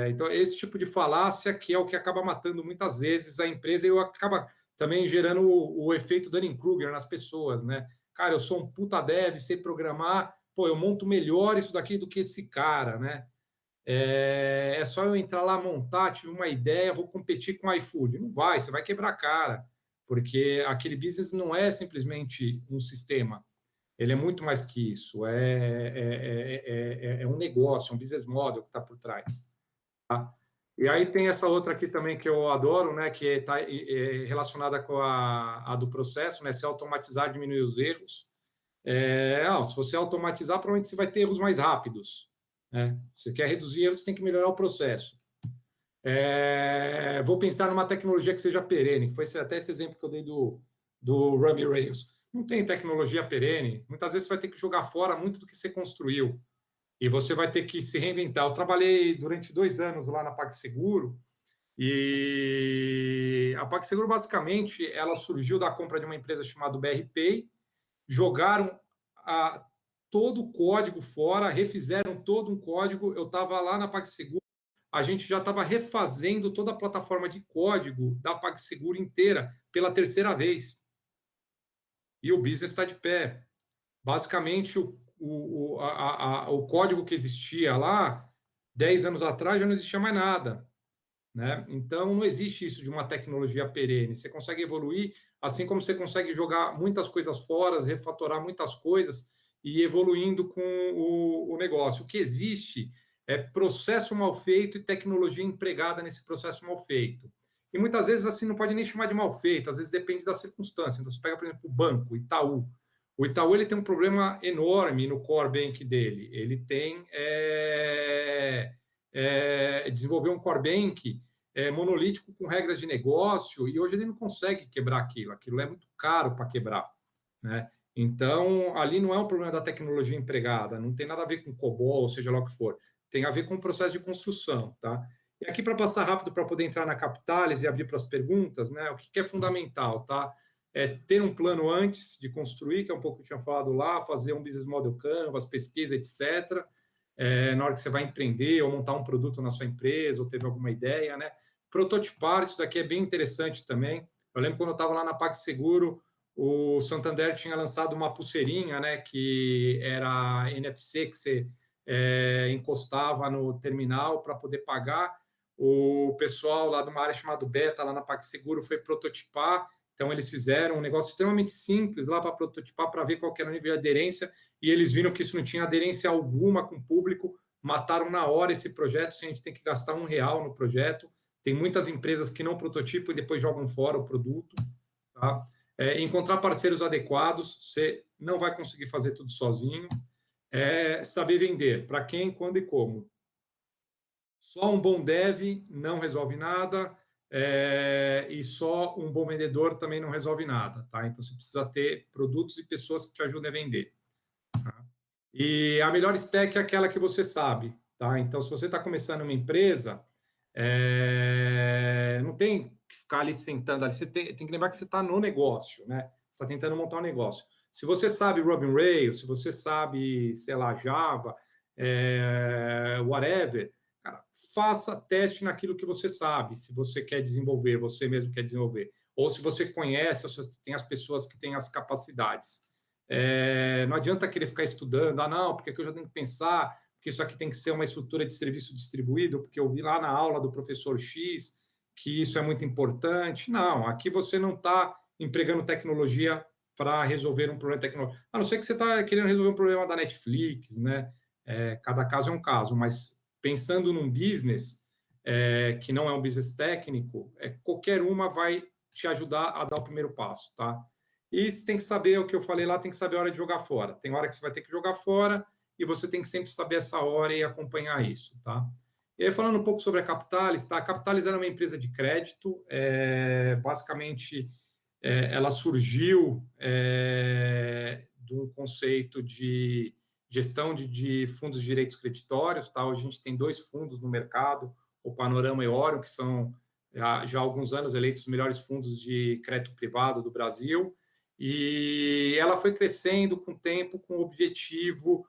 Então, esse tipo de falácia que é o que acaba matando muitas vezes a empresa e acaba também gerando o efeito Dunning-Kruger nas pessoas, né? Cara, eu sou um puta dev, sei programar, pô, eu monto melhor isso daqui do que esse cara, né? É só eu entrar lá, montar, tive uma ideia, vou competir com o iFood. Não vai, você vai quebrar a cara, porque aquele business não é simplesmente um sistema, ele é muito mais que isso, é um negócio, um business model que está por trás. Tá? E aí tem essa outra aqui também que eu adoro, né, que está relacionada com a do processo, né, se automatizar, diminuir os erros. Se você automatizar, provavelmente você vai ter erros mais rápidos. Né? Você quer reduzir erros, você tem que melhorar o processo. Vou pensar numa tecnologia que seja perene, que foi até esse exemplo que eu dei do Ruby Rails. Não tem tecnologia perene. Muitas vezes você vai ter que jogar fora muito do que você construiu. E você vai ter que se reinventar. Eu trabalhei durante 2 anos lá na PagSeguro, e a PagSeguro, basicamente, ela surgiu da compra de uma empresa chamada BRPay, jogaram todo o código fora, refizeram todo um código. Eu estava lá na PagSeguro, a gente já estava refazendo toda a plataforma de código da PagSeguro inteira pela 3ª vez. E o business está de pé. Basicamente, o código que existia lá 10 anos atrás já não existia mais nada. Né? Então, não existe isso de uma tecnologia perene. Você consegue evoluir, assim como você consegue jogar muitas coisas fora, refatorar muitas coisas e ir evoluindo com o negócio. O que existe é processo mal feito e tecnologia empregada nesse processo mal feito. E muitas vezes assim não pode nem chamar de mal feito, às vezes depende da circunstância. Então, você pega, por exemplo, o banco, o Itaú. O Itaú ele tem um problema enorme no core bank dele. Ele tem desenvolver um core bank monolítico com regras de negócio, e hoje ele não consegue quebrar aquilo. Aquilo é muito caro para quebrar. Né? Então, ali não é um problema da tecnologia empregada, não tem nada a ver com COBOL, seja lá o que for. Tem a ver com o processo de construção. Tá? E aqui, para passar rápido, para poder entrar na Capitalis e abrir para as perguntas, né, o que é fundamental, tá? ter um plano antes de construir, que é um pouco que eu tinha falado lá, fazer um business model canvas, pesquisa, etc. Na hora que você vai empreender ou montar um produto na sua empresa ou teve alguma ideia, né? Prototipar, isso daqui é bem interessante também. Eu lembro quando eu estava lá na PagSeguro, o Santander tinha lançado uma pulseirinha, né, que era NFC, que você encostava no terminal para poder pagar. O pessoal lá de uma área chamada Beta, lá na PagSeguro, foi prototipar. Então, eles fizeram um negócio extremamente simples lá para prototipar, para ver qual era o nível de aderência, e eles viram que isso não tinha aderência alguma com o público, mataram na hora esse projeto, sem a gente ter que gastar R$1 no projeto. Tem muitas empresas que não prototipam e depois jogam fora o produto. Tá? Encontrar parceiros adequados, você não vai conseguir fazer tudo sozinho. Saber vender, para quem, quando e como. Só um bom dev não resolve nada, e só um bom vendedor também não resolve nada. Tá? Então, você precisa ter produtos e pessoas que te ajudem a vender. Tá? E a melhor stack é aquela que você sabe. Tá? Então, se você está começando uma empresa, não tem que ficar ali sentando ali. Você tem que lembrar que você está no negócio, né? Você está tentando montar um negócio. Se você sabe Ruby on Rails, se você sabe, sei lá, Java, whatever, cara, faça teste naquilo que você sabe, se você quer desenvolver, você mesmo quer desenvolver. Ou se você conhece, ou se você tem as pessoas que têm as capacidades. Não adianta querer ficar estudando, não, porque eu já tenho que pensar que isso aqui tem que ser uma estrutura de serviço distribuído, porque eu vi lá na aula do professor X que isso é muito importante. Não, aqui você não está empregando tecnologia para resolver um problema tecnológico. A não ser que você está querendo resolver um problema da Netflix, né? Cada caso é um caso, mas pensando num business que não é um business técnico, qualquer uma vai te ajudar a dar o primeiro passo, tá? E você tem que saber o que eu falei lá, tem que saber a hora de jogar fora. Tem hora que você vai ter que jogar fora, e você tem que sempre saber essa hora e acompanhar isso, tá? E aí, falando um pouco sobre a Capitalis, tá? A Capitalis era uma empresa de crédito, basicamente, ela surgiu de um conceito de gestão de fundos de direitos creditórios, tá? Hoje a gente tem 2 fundos no mercado, o Panorama e o Orion, que são já há alguns anos eleitos os melhores fundos de crédito privado do Brasil, e ela foi crescendo com o tempo, com o objetivo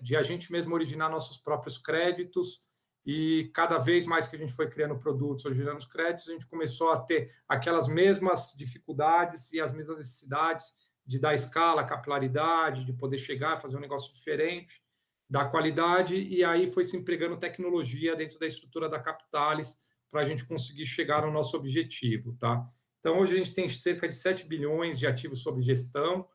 de a gente mesmo originar nossos próprios créditos, e cada vez mais que a gente foi criando produtos, originando os créditos, a gente começou a ter aquelas mesmas dificuldades e as mesmas necessidades de dar escala, capilaridade, de poder chegar, fazer um negócio diferente, da qualidade, e aí foi se empregando tecnologia dentro da estrutura da Capitalis para a gente conseguir chegar no nosso objetivo. Tá? Então, hoje a gente tem cerca de 7 bilhões de ativos sob gestão,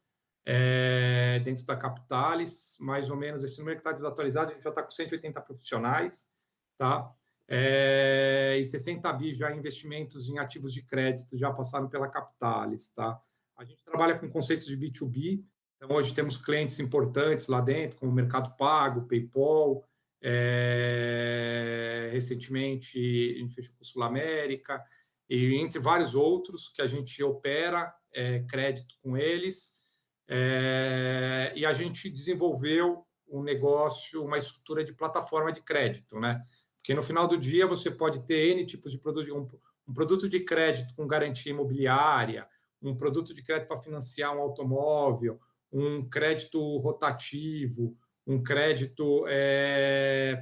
dentro da Capitalis, mais ou menos esse número que está desatualizado, a gente já está com 180 profissionais, tá? E 60 bi já investimentos em ativos de crédito já passaram pela Capitalis, tá? A gente trabalha com conceitos de B2B, então hoje temos clientes importantes lá dentro, como Mercado Pago, PayPal, recentemente a gente fechou com Sul América, e entre vários outros que a gente opera crédito com eles, e a gente desenvolveu um negócio, uma estrutura de plataforma de crédito, né? Porque no final do dia você pode ter N tipos de produto, um produto de crédito com garantia imobiliária, um produto de crédito para financiar um automóvel, um crédito rotativo, um crédito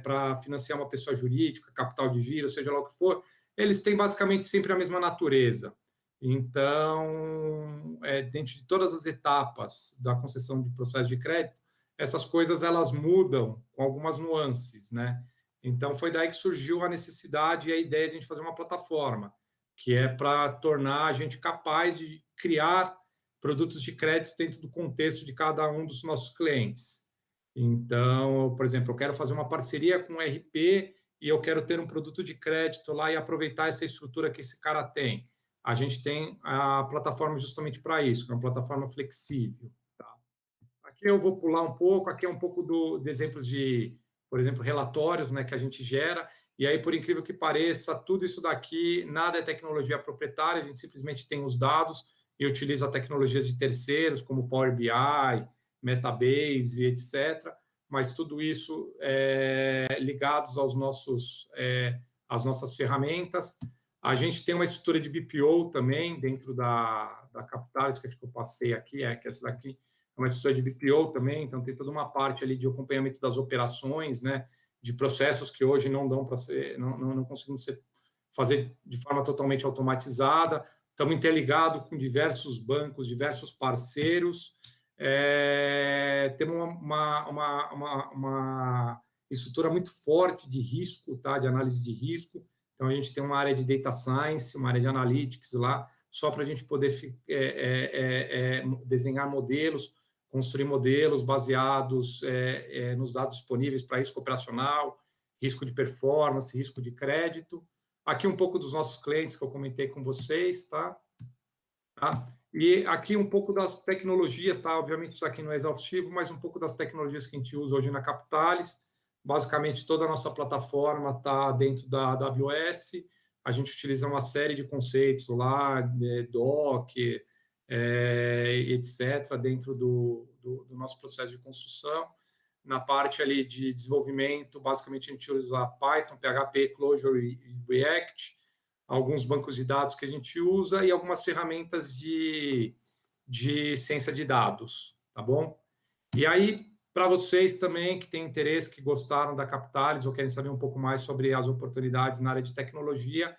para financiar uma pessoa jurídica, capital de giro, seja lá o que for, eles têm basicamente sempre a mesma natureza. Então, dentro de todas as etapas da concessão de processo de crédito, essas coisas elas mudam com algumas nuances, né? Então, foi daí que surgiu a necessidade e a ideia de a gente fazer uma plataforma, que é para tornar a gente capaz de criar produtos de crédito dentro do contexto de cada um dos nossos clientes. Então, por exemplo, eu quero fazer uma parceria com o RP e eu quero ter um produto de crédito lá e aproveitar essa estrutura que esse cara tem. A gente tem a plataforma justamente para isso, que é uma plataforma flexível. Tá? Aqui eu vou pular um pouco, aqui é um pouco de exemplos de, por exemplo, relatórios, né, que a gente gera, e aí, por incrível que pareça, tudo isso daqui, nada é tecnologia proprietária, a gente simplesmente tem os dados e utiliza tecnologias de terceiros, como Power BI, Metabase, etc., mas tudo isso ligados às nossas ferramentas. A gente tem uma estrutura de BPO também dentro da Capitalis, que acho que eu passei aqui, que essa daqui é uma estrutura de BPO também, então tem toda uma parte ali de acompanhamento das operações, né, de processos que hoje não dão para ser, não conseguimos fazer de forma totalmente automatizada. Estamos interligados com diversos bancos, diversos parceiros. Temos uma estrutura muito forte de risco, tá, de análise de risco. Então, a gente tem uma área de data science, uma área de analytics lá, só para a gente poder desenhar modelos, construir modelos baseados nos dados disponíveis para risco operacional, risco de performance, risco de crédito. Aqui um pouco dos nossos clientes que eu comentei com vocês, tá? E aqui um pouco das tecnologias, tá? Obviamente isso aqui não é exaustivo, mas um pouco das tecnologias que a gente usa hoje na Capitalis. Basicamente, toda a nossa plataforma está dentro da AWS. A gente utiliza uma série de conceitos lá, Docker, etc., dentro do nosso processo de construção. Na parte ali de desenvolvimento, basicamente a gente usa Python, PHP, Clojure e React, alguns bancos de dados que a gente usa e algumas ferramentas de ciência de dados, tá bom? E aí, para vocês também que têm interesse, que gostaram da Capitalis ou querem saber um pouco mais sobre as oportunidades na área de tecnologia,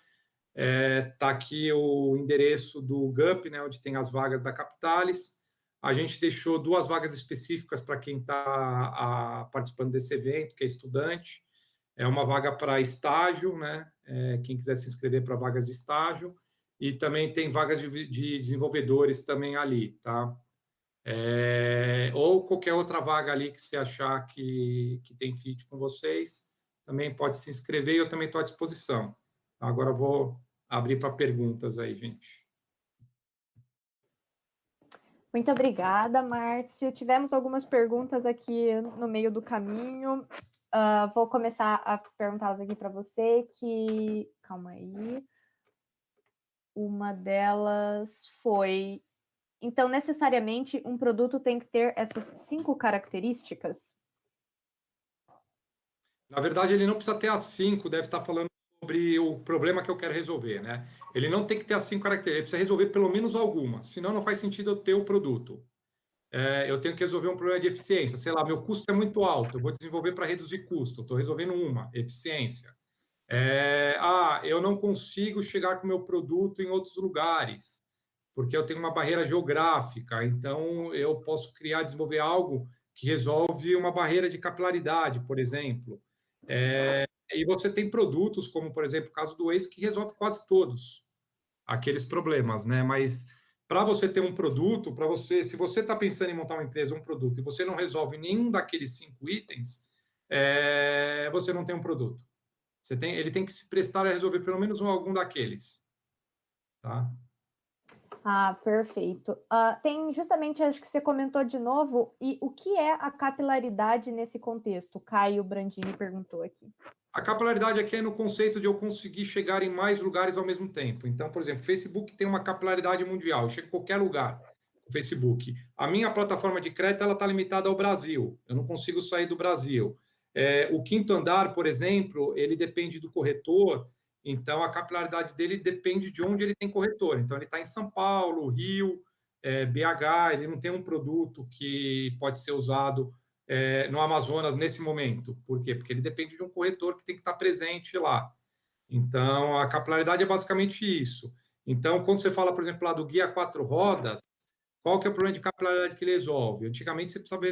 está aqui o endereço do GUP, né, onde tem as vagas da Capitalis. A gente deixou 2 vagas específicas para quem está participando desse evento, que é estudante. É uma vaga para estágio, né? Quem quiser se inscrever para vagas de estágio. E também tem vagas de desenvolvedores também ali, tá? Ou qualquer outra vaga ali que você achar que tem fit com vocês, também pode se inscrever e eu também estou à disposição. Agora eu vou abrir para perguntas aí, gente. Muito obrigada, Márcio. Tivemos algumas perguntas aqui no meio do caminho. Vou começar a perguntá-las aqui para você, que... Calma aí. Uma delas foi... Então, necessariamente, um produto tem que ter essas 5 características? Na verdade, ele não precisa ter as 5, deve estar falando sobre o problema que eu quero resolver, né? Ele não tem que ter as 5 características, ele precisa resolver pelo menos alguma, senão não faz sentido eu ter o produto. Eu tenho que resolver um problema de eficiência, sei lá, meu custo é muito alto, eu vou desenvolver para reduzir custo, estou resolvendo uma, eficiência. Eu não consigo chegar com o meu produto em outros lugares, porque eu tenho uma barreira geográfica, então eu posso criar, desenvolver algo que resolve uma barreira de capilaridade, por exemplo. E você tem produtos, como, por exemplo, o caso do Waze, que resolve quase todos aqueles problemas, né? Mas para você ter um produto, se você está pensando em montar uma empresa, um produto, e você não resolve nenhum daqueles 5 itens, você não tem um produto. Ele tem que se prestar a resolver pelo menos algum daqueles, tá? Perfeito. Tem justamente, acho que você comentou de novo, e o que é a capilaridade nesse contexto? Caio Brandini perguntou aqui. A capilaridade aqui é no conceito de eu conseguir chegar em mais lugares ao mesmo tempo. Então, por exemplo, o Facebook tem uma capilaridade mundial, eu chego em qualquer lugar no Facebook. A minha plataforma de crédito está limitada ao Brasil, eu não consigo sair do Brasil. O quinto andar, por exemplo, ele depende do corretor, então a capilaridade dele depende de onde ele tem corretor. Então, ele está em São Paulo, Rio, BH, ele não tem um produto que pode ser usado no Amazonas nesse momento. Por quê? Porque ele depende de um corretor que tem que estar presente lá. Então, a capilaridade é basicamente isso. Então, quando você fala, por exemplo, lá do guia 4 rodas, qual que é o problema de capilaridade que ele resolve? Antigamente, você precisava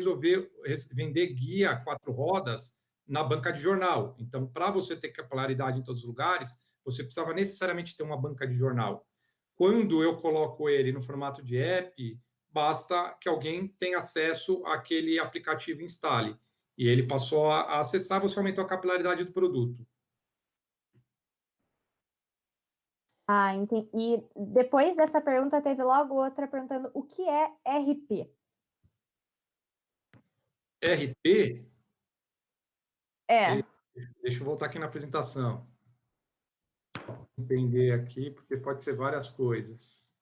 vender guia 4 rodas na banca de jornal. Então, para você ter capilaridade em todos os lugares, você precisava necessariamente ter uma banca de jornal. Quando eu coloco ele no formato de app, basta que alguém tenha acesso àquele aplicativo e instale. E ele passou a acessar, você aumentou a capilaridade do produto. Entendi. E depois dessa pergunta, teve logo outra perguntando o que é RP? RP? É. Deixa eu voltar aqui na apresentação. Entender aqui, porque pode ser várias coisas.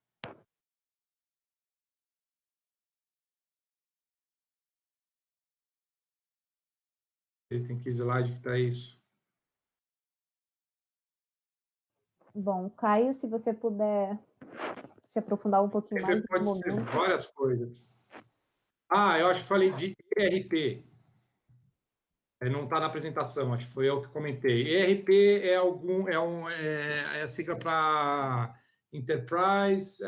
Tem que slide que está isso. Bom, Caio, se você puder se aprofundar um pouquinho mais Pode no ser momento. várias coisas. Eu acho que falei de ERP. Não está na apresentação, acho que foi eu que comentei. ERP é a sigla para Enterprise,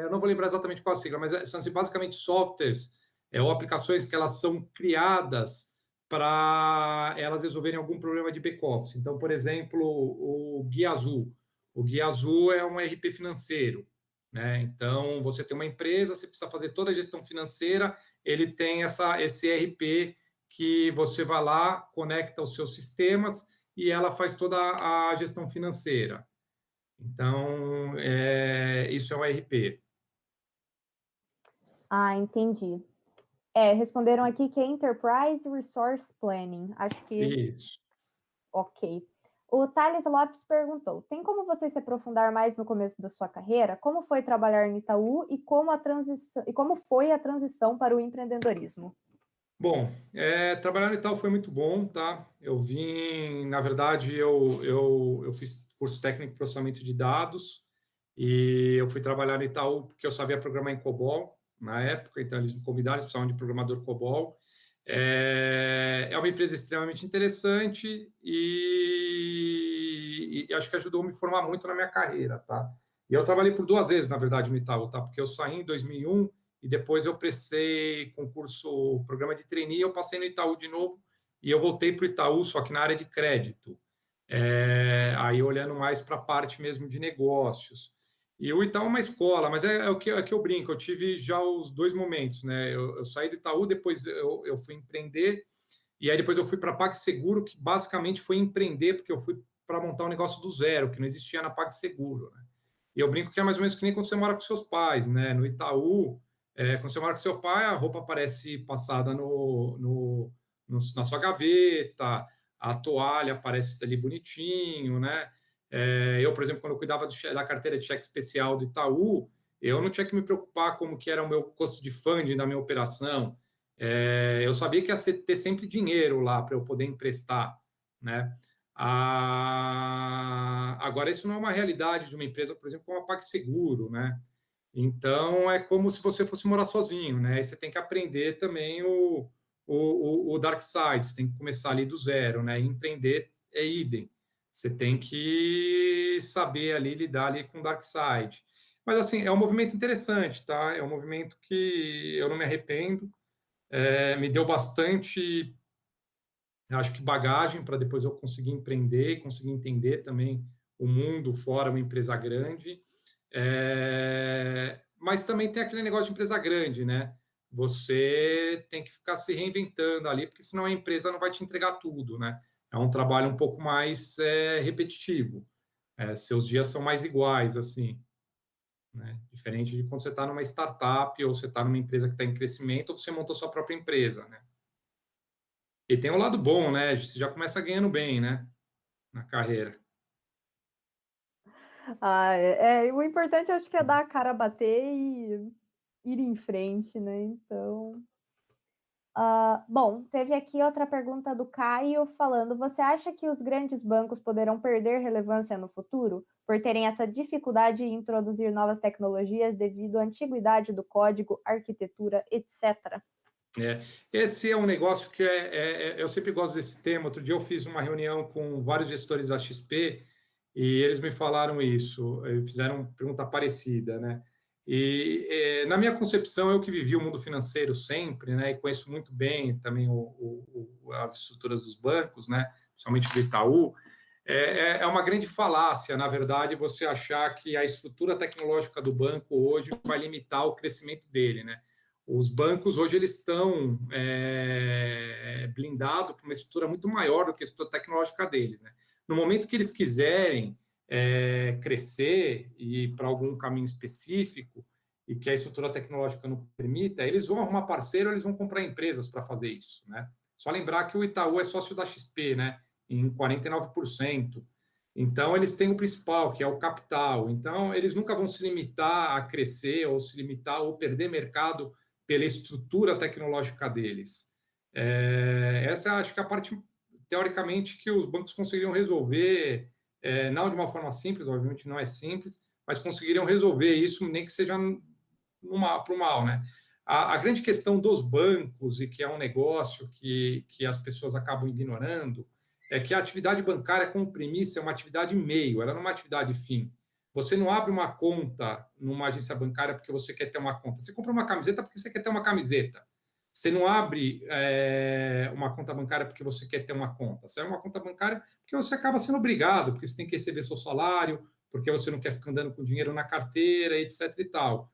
eu não vou lembrar exatamente qual a sigla, mas são assim, basicamente softwares ou aplicações que elas são criadas para elas resolverem algum problema de back-office. Então, por exemplo, o Guia Azul. O Guia Azul é um ERP financeiro, né? Então, você tem uma empresa, você precisa fazer toda a gestão financeira, ele tem esse ERP que você vai lá, conecta os seus sistemas e ela faz toda a gestão financeira. Então, isso é o ERP. Ah, entendi. Responderam aqui que é Enterprise Resource Planning. Acho que Isso. ok. O Thales Lopes perguntou: tem como você se aprofundar mais no começo da sua carreira? Como foi trabalhar no Itaú e como foi a transição para o empreendedorismo? Bom, trabalhar no Itaú foi muito bom, tá? Eu vim, na verdade, eu fiz curso técnico de processamento de dados e eu fui trabalhar no Itaú porque eu sabia programar em COBOL na época, então eles me convidaram, eles precisavam de programador COBOL. É uma empresa extremamente interessante e acho que ajudou a me formar muito na minha carreira, tá? E eu trabalhei por 2 vezes, na verdade, no Itaú, tá? Porque eu saí em 2001 e depois eu prestei concurso, programa de trainee, eu passei no Itaú de novo e eu voltei para o Itaú, só que na área de crédito. Aí olhando mais para a parte mesmo de negócios. E o Itaú é uma escola, mas é o que eu brinco, eu tive já os 2 momentos, né? Eu saí do Itaú, depois eu fui empreender, e aí depois eu fui para a PagSeguro, que basicamente foi empreender, porque eu fui para montar um negócio do zero, que não existia na PagSeguro, né? E eu brinco que é mais ou menos que nem quando você mora com seus pais, né? No Itaú, quando você mora com seu pai, a roupa aparece passada na sua gaveta, a toalha aparece ali bonitinho, né? Eu, por exemplo, quando eu cuidava da carteira de cheque especial do Itaú, eu não tinha que me preocupar como que era o meu custo de funding da minha operação. Eu sabia que ia ter sempre dinheiro lá para eu poder emprestar, né? Agora, isso não é uma realidade de uma empresa, por exemplo, como a PagSeguro, né? Então, é como se você fosse morar sozinho, né? Aí você tem que aprender também o dark side, você tem que começar ali do zero, né? E empreender é idem. Você tem que saber ali lidar ali com o dark side. Mas, assim, é um movimento interessante, tá? É um movimento que eu não me arrependo. Me deu bastante, acho que bagagem para depois eu conseguir empreender e conseguir entender também o mundo fora uma empresa grande. Mas também tem aquele negócio de empresa grande, né? Você tem que ficar se reinventando ali, porque senão a empresa não vai te entregar tudo, né? É um trabalho um pouco mais repetitivo. Seus dias são mais iguais, assim, né? Diferente de quando você está numa startup ou você está numa empresa que está em crescimento ou você montou sua própria empresa, né? E tem um lado bom, né? Você já começa ganhando bem, né? Na carreira. O importante acho que é dar a cara a bater e ir em frente, né? Então. Bom, teve aqui outra pergunta do Caio falando: você acha que os grandes bancos poderão perder relevância no futuro por terem essa dificuldade em introduzir novas tecnologias devido à antiguidade do código, arquitetura, etc? Esse é um negócio que eu sempre gosto desse tema. Outro dia eu fiz uma reunião com vários gestores da XP e eles me falaram isso, fizeram uma pergunta parecida, né? E na minha concepção, eu que vivi o mundo financeiro sempre, né? E conheço muito bem também as estruturas dos bancos, né? Principalmente do Itaú. É uma grande falácia, na verdade, você achar que a estrutura tecnológica do banco hoje vai limitar o crescimento dele, né? Os bancos hoje eles estão blindados por uma estrutura muito maior do que a estrutura tecnológica deles, né? No momento que eles quiserem crescer e ir para algum caminho específico e que a estrutura tecnológica não permita, eles vão arrumar parceiro, eles vão comprar empresas para fazer isso, né? Só lembrar que o Itaú é sócio da XP, né? Em 49%. Então, eles têm o principal, que é o capital. Então, eles nunca vão se limitar a crescer ou se limitar ou perder mercado pela estrutura tecnológica deles. Essa acho que é a parte, teoricamente, que os bancos conseguiriam resolver não de uma forma simples, obviamente não é simples, mas conseguiriam resolver isso, nem que seja para o mal, né? A grande questão dos bancos, e que é um negócio que as pessoas acabam ignorando, é que a atividade bancária, como premissa, é uma atividade meio, ela não é uma atividade fim. Você não abre uma conta numa agência bancária porque você quer ter uma conta. Você compra uma camiseta porque você quer ter uma camiseta. Você não abre uma conta bancária porque você quer ter uma conta. Você abre uma conta bancária porque você acaba sendo obrigado, porque você tem que receber seu salário, porque você não quer ficar andando com dinheiro na carteira, etc. e tal.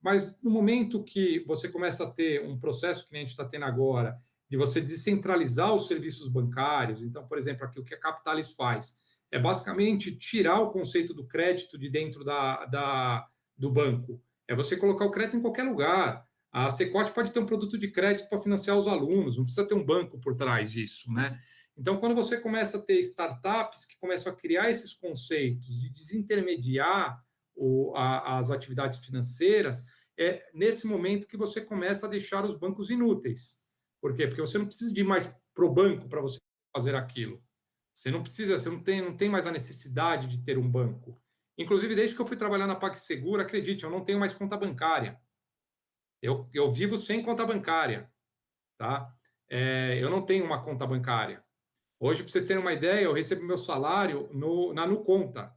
Mas no momento que você começa a ter um processo que a gente está tendo agora, de você descentralizar os serviços bancários, então, por exemplo, aqui o que a Capitalis faz é basicamente tirar o conceito do crédito de dentro do banco. É você colocar o crédito em qualquer lugar. A Secote pode ter um produto de crédito para financiar os alunos, não precisa ter um banco por trás disso, né? Então, quando você começa a ter startups que começam a criar esses conceitos de desintermediar as atividades financeiras, é nesse momento que você começa a deixar os bancos inúteis. Por quê? Porque você não precisa de ir mais para o banco para você fazer aquilo. Você não precisa, você não tem mais a necessidade de ter um banco. Inclusive, desde que eu fui trabalhar na PagSeguro, acredite, eu não tenho mais conta bancária. Eu vivo sem conta bancária, tá? Eu não tenho uma conta bancária. Hoje, para vocês terem uma ideia, eu recebo meu salário na Nuconta.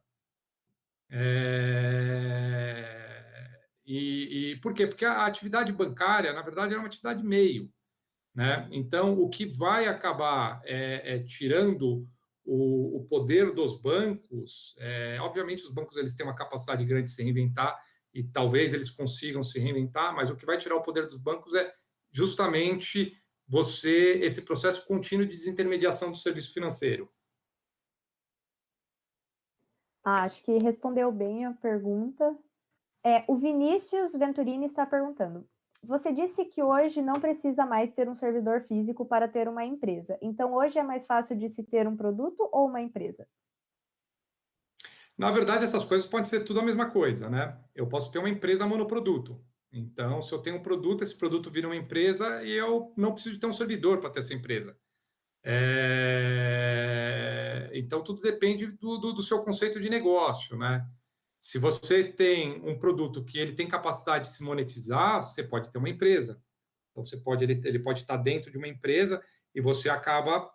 E por quê? Porque a atividade bancária, na verdade, é uma atividade meio, né? Então, o que vai acabar tirando o poder dos bancos, obviamente, os bancos eles têm uma capacidade grande de se reinventar e talvez eles consigam se reinventar, mas o que vai tirar o poder dos bancos é justamente esse processo contínuo de desintermediação do serviço financeiro. Acho que respondeu bem a pergunta. O Vinícius Venturini está perguntando: você disse que hoje não precisa mais ter um servidor físico para ter uma empresa. Então, hoje é mais fácil de se ter um produto ou uma empresa? Na verdade, essas coisas podem ser tudo a mesma coisa, né? Eu posso ter uma empresa monoproduto. Então, se eu tenho um produto, esse produto vira uma empresa e eu não preciso de ter um servidor para ter essa empresa. Então, tudo depende do seu conceito de negócio, né? Se você tem um produto que ele tem capacidade de se monetizar, você pode ter uma empresa. Então, ele pode estar dentro de uma empresa e você acaba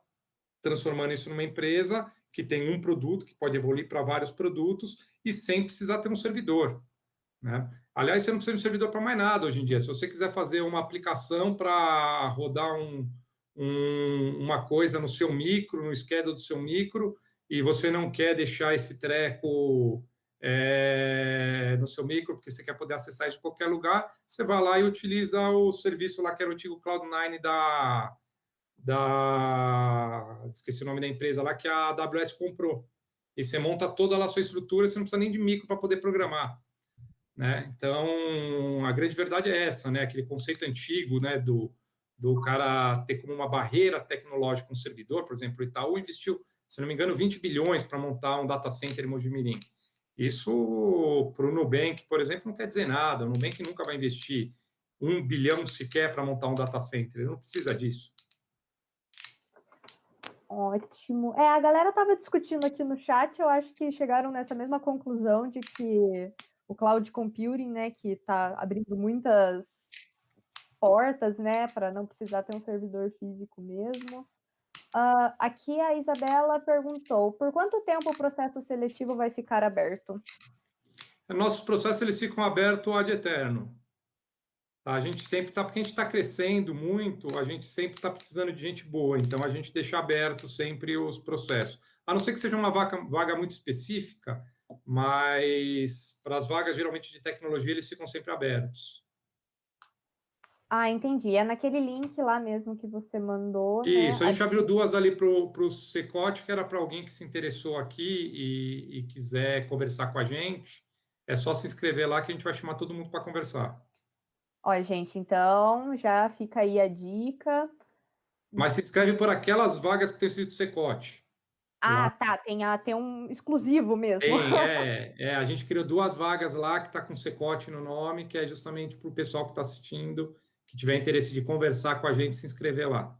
transformando isso numa empresa que tem um produto que pode evoluir para vários produtos e sem precisar ter um servidor, né? Aliás, você não precisa de um servidor para mais nada hoje em dia. Se você quiser fazer uma aplicação para rodar uma coisa no seu micro, no schedule do seu micro, e você não quer deixar esse treco no seu micro, porque você quer poder acessar isso de qualquer lugar, você vai lá e utiliza o serviço lá que era o antigo Cloud9 esqueci o nome da empresa lá, que a AWS comprou. E você monta toda lá a sua estrutura, você não precisa nem de micro para poder programar, né? Então, a grande verdade é essa, né? Aquele conceito antigo, né, do cara ter como uma barreira tecnológica um servidor, por exemplo, o Itaú investiu, se não me engano, 20 bilhões para montar um data center em Mojimirim. Isso, para o Nubank, por exemplo, não quer dizer nada. O Nubank nunca vai investir 1 bilhão sequer para montar um data center. Ele não precisa disso. Ótimo. A galera estava discutindo aqui no chat, eu acho que chegaram nessa mesma conclusão de que o cloud computing, né, que está abrindo muitas portas, né, para não precisar ter um servidor físico mesmo. Aqui a Isabela perguntou: por quanto tempo o processo seletivo vai ficar aberto? Nossos processos eles ficam abertos ad eterno. A gente sempre está, porque a gente está crescendo muito, a gente sempre está precisando de gente boa, então a gente deixa aberto sempre os processos. A não ser que seja uma vaga muito específica, mas para as vagas geralmente de tecnologia eles ficam sempre abertos. Entendi. É naquele link lá mesmo que você mandou, Isso, né? a gente abriu duas ali para o Secote, que era para alguém que se interessou aqui e quiser conversar com a gente. É só se inscrever lá que a gente vai chamar todo mundo para conversar. Ó, gente, então já fica aí a dica. Mas se inscreve por aquelas vagas que tem escrito Secote. Lá. Tá, tem um exclusivo mesmo. A gente criou duas vagas lá que está com Secote no nome, que é justamente para o pessoal que está assistindo, que tiver interesse de conversar com a gente, se inscrever lá.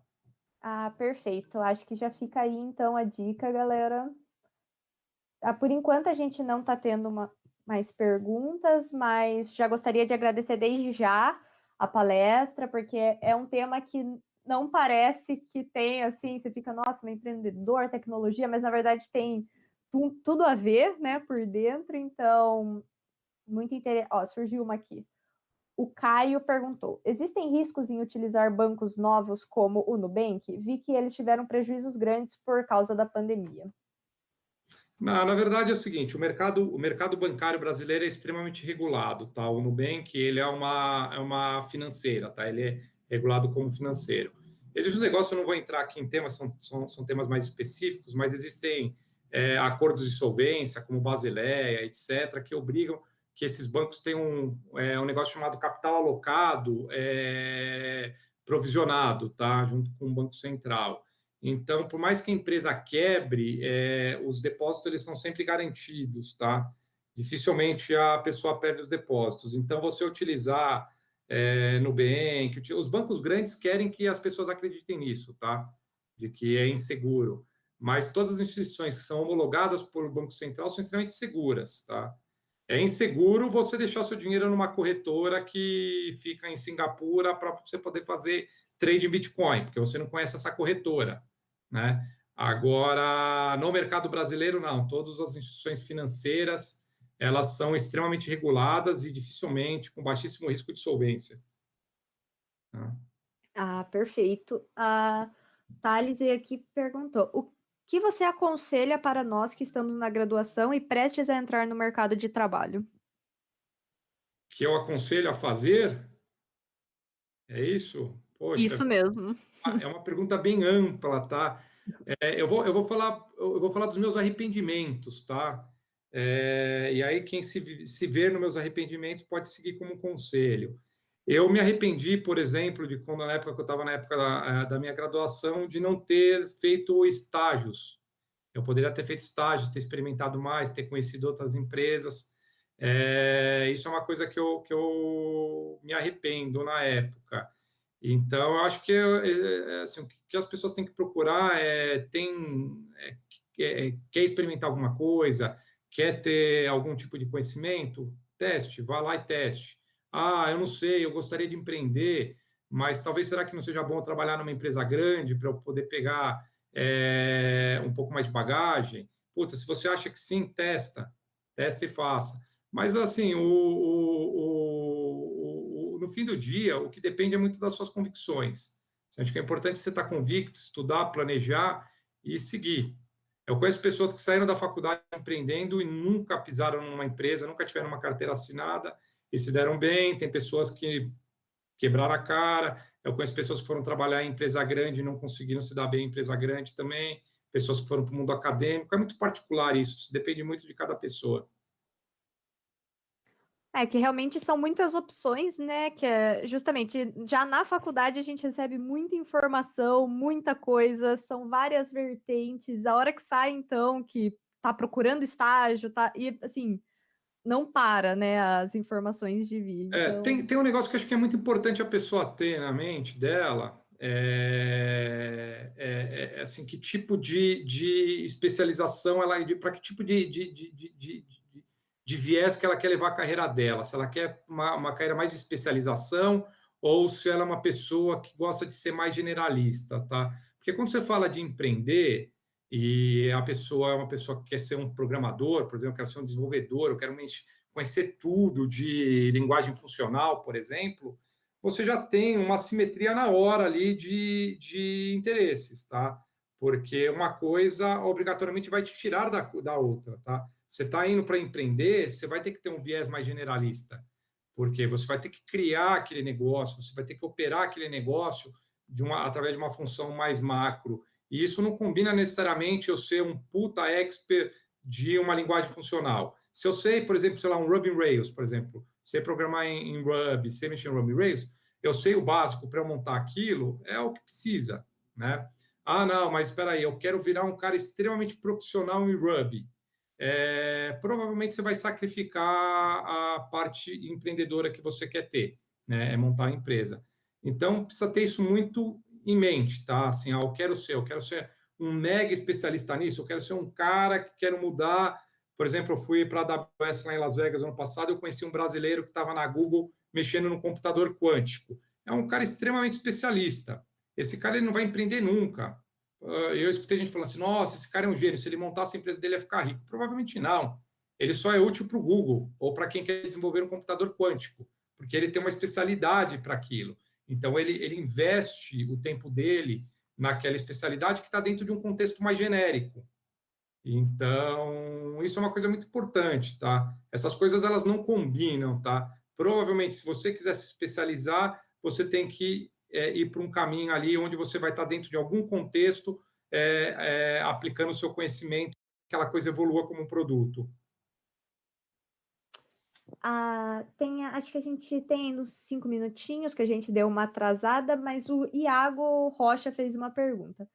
Ah, perfeito. Acho que já fica aí, então, a dica, galera. Por enquanto, a gente não está tendo mais perguntas, mas já gostaria de agradecer desde já a palestra, porque é um tema que não parece que tem, assim, você fica, nossa, um empreendedor, tecnologia, mas na verdade tem tudo a ver, né, por dentro. Então, muito interessante. Surgiu uma aqui. O Caio perguntou: existem riscos em utilizar bancos novos como o Nubank? Vi que eles tiveram prejuízos grandes por causa da pandemia. Na verdade é o seguinte, o mercado bancário brasileiro é extremamente regulado, tá? O Nubank, ele é uma financeira, tá? Ele é regulado como financeiro. Existem um negócio, eu não vou entrar aqui em temas, são temas mais específicos, mas existem acordos de solvência, como Basileia, etc., que obrigam que esses bancos tenham um negócio chamado capital alocado provisionado, tá? Junto com o Banco Central. Então, por mais que a empresa quebre, os depósitos eles são sempre garantidos, tá? Dificilmente a pessoa perde os depósitos. Então, você utilizar Nubank, os bancos grandes querem que as pessoas acreditem nisso, tá? De que é inseguro. Mas todas as instituições que são homologadas por Banco Central são extremamente seguras, tá? É inseguro você deixar seu dinheiro numa corretora que fica em Singapura para você poder fazer trade em Bitcoin, porque você não conhece essa corretora, né? Agora, no mercado brasileiro, não. Todas as instituições financeiras, elas são extremamente reguladas e dificilmente, com baixíssimo risco de solvência. Tá? Ah, perfeito. A Thales aqui perguntou: o que você aconselha para nós que estamos na graduação e prestes a entrar no mercado de trabalho? Que eu aconselho a fazer, é isso? Isso Poxa, mesmo. é uma pergunta bem ampla, tá? Eu vou falar dos meus arrependimentos, tá? E aí, quem se ver nos meus arrependimentos pode seguir como um conselho. Eu me arrependi, por exemplo, de quando, na época que eu estava na época da minha graduação, de não ter feito estágios. Eu poderia ter feito estágios, ter experimentado mais, ter conhecido outras empresas. Isso é uma coisa que eu me arrependo na época. Então, eu acho que assim, o que as pessoas têm que procurar quer experimentar alguma coisa, quer ter algum tipo de conhecimento, teste, vá lá e teste. Ah, eu não sei, eu gostaria de empreender, mas talvez será que não seja bom trabalhar numa empresa grande para eu poder pegar um pouco mais de bagagem? Puta, se você acha que sim, testa e faça. Mas assim, no fim do dia, o que depende é muito das suas convicções. Acho que é importante você estar convicto, estudar, planejar e seguir. Eu conheço pessoas que saíram da faculdade empreendendo e nunca pisaram numa empresa, nunca tiveram uma carteira assinada e se deram bem. Tem pessoas que quebraram a cara. Eu conheço pessoas que foram trabalhar em empresa grande e não conseguiram se dar bem em empresa grande também. Pessoas que foram para o mundo acadêmico. É muito particular isso, depende muito de cada pessoa. É que realmente são muitas opções, né? Que é justamente já na faculdade a gente recebe muita informação, muita coisa, são várias vertentes. A hora que sai, então, que tá procurando estágio, tá? E assim, não para, né? As informações de vir. Então, Tem um negócio que eu acho que é muito importante a pessoa ter na mente dela, assim, que tipo de especialização ela, para que tipo de viés que ela quer levar a carreira dela, se ela quer uma carreira mais de especialização ou se ela é uma pessoa que gosta de ser mais generalista, tá? Porque quando você fala de empreender e a pessoa é uma pessoa que quer ser um programador, por exemplo, quer ser um desenvolvedor, eu quero conhecer tudo de linguagem funcional, por exemplo, você já tem uma simetria na hora ali de interesses, tá? Porque uma coisa obrigatoriamente vai te tirar da outra, tá? Você está indo para empreender, você vai ter que ter um viés mais generalista, porque você vai ter que criar aquele negócio, você vai ter que operar aquele negócio através de uma função mais macro. E isso não combina necessariamente eu ser um puta expert de uma linguagem funcional. Se eu sei, por exemplo, sei lá, um Ruby on Rails, por exemplo, sei programar em Ruby, sei mexer em Ruby on Rails, eu sei o básico para montar aquilo, é o que precisa, né? Ah, não, mas espera aí, eu quero virar um cara extremamente profissional em Ruby. Provavelmente você vai sacrificar a parte empreendedora que você quer ter, né? É montar a empresa. Então, precisa ter isso muito em mente, tá? Assim, eu quero ser um mega especialista nisso, eu quero ser um cara que quero mudar. Por exemplo, eu fui para a AWS lá em Las Vegas ano passado, eu conheci um brasileiro que estava na Google mexendo no computador quântico. É um cara extremamente especialista. Esse cara ele não vai empreender nunca. Eu escutei gente falando assim: nossa, esse cara é um gênio, se ele montasse a empresa dele ia ficar rico. Provavelmente não. Ele só é útil para o Google ou para quem quer desenvolver um computador quântico, porque ele tem uma especialidade para aquilo. Então, ele investe o tempo dele naquela especialidade que está dentro de um contexto mais genérico. Então, isso é uma coisa muito importante, tá? Essas coisas, elas não combinam, tá? Provavelmente, se você quiser se especializar, você tem que ir para um caminho ali onde você vai estar dentro de algum contexto, aplicando o seu conhecimento, que aquela coisa evolua como um produto. Acho que a gente tem uns 5 minutinhos que a gente deu uma atrasada, mas o Iago Rocha fez uma pergunta.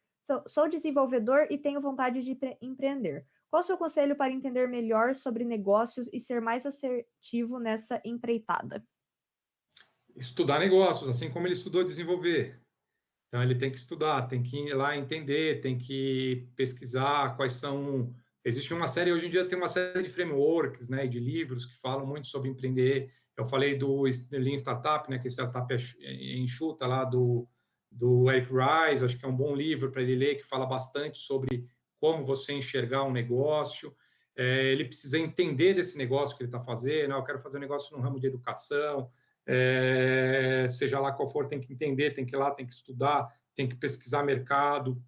Sou desenvolvedor e tenho vontade de empreender. Qual o seu conselho para entender melhor sobre negócios e ser mais assertivo nessa empreitada? Estudar negócios, assim como ele estudou desenvolver. Então, ele tem que estudar, tem que ir lá entender, tem que pesquisar quais são. Existe uma série, hoje em dia tem uma série de frameworks, né, de livros que falam muito sobre empreender. Eu falei do Lean Startup, né, que é startup enxuta lá do Eric Ries, acho que é um bom livro para ele ler, que fala bastante sobre como você enxergar um negócio. Ele precisa entender desse negócio que ele está fazendo. Eu quero fazer um negócio no ramo de educação, seja lá qual for, tem que entender, tem que ir lá, tem que estudar, tem que pesquisar mercado,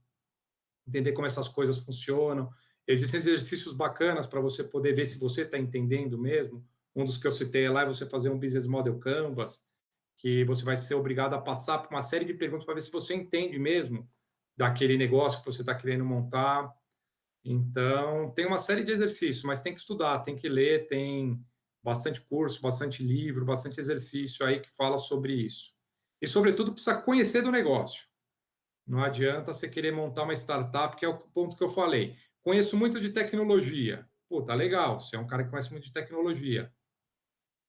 entender como essas coisas funcionam. Existem exercícios bacanas para você poder ver se você está entendendo mesmo. Um dos que eu citei lá é você fazer um Business Model Canvas, que você vai ser obrigado a passar por uma série de perguntas para ver se você entende mesmo daquele negócio que você está querendo montar. Então, tem uma série de exercícios, mas tem que estudar, tem que ler, tem bastante curso, bastante livro, bastante exercício aí que fala sobre isso. E, sobretudo, precisa conhecer do negócio. Não adianta você querer montar uma startup, que é o ponto que eu falei. Conheço muito de tecnologia. Pô, tá legal, você é um cara que conhece muito de tecnologia.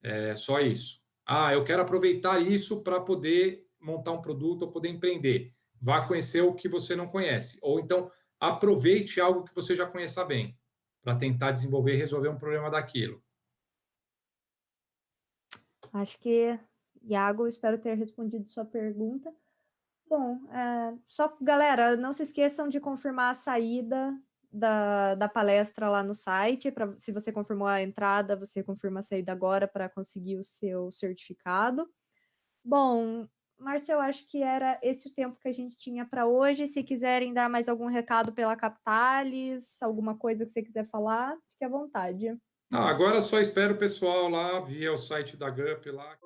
É só isso. Ah, eu quero aproveitar isso para poder montar um produto ou poder empreender. Vá conhecer o que você não conhece. Ou então, aproveite algo que você já conheça bem, para tentar desenvolver e resolver um problema daquilo. Acho que, Iago, espero ter respondido sua pergunta. Bom, só, galera, não se esqueçam de confirmar a saída da palestra lá no site. Se você confirmou a entrada, você confirma a saída agora para conseguir o seu certificado. Bom, Márcio, eu acho que era esse o tempo que a gente tinha para hoje. Se quiserem dar mais algum recado pela Capitalis, alguma coisa que você quiser falar, fique à vontade. Não, agora só espero o pessoal lá via o site da GUP lá.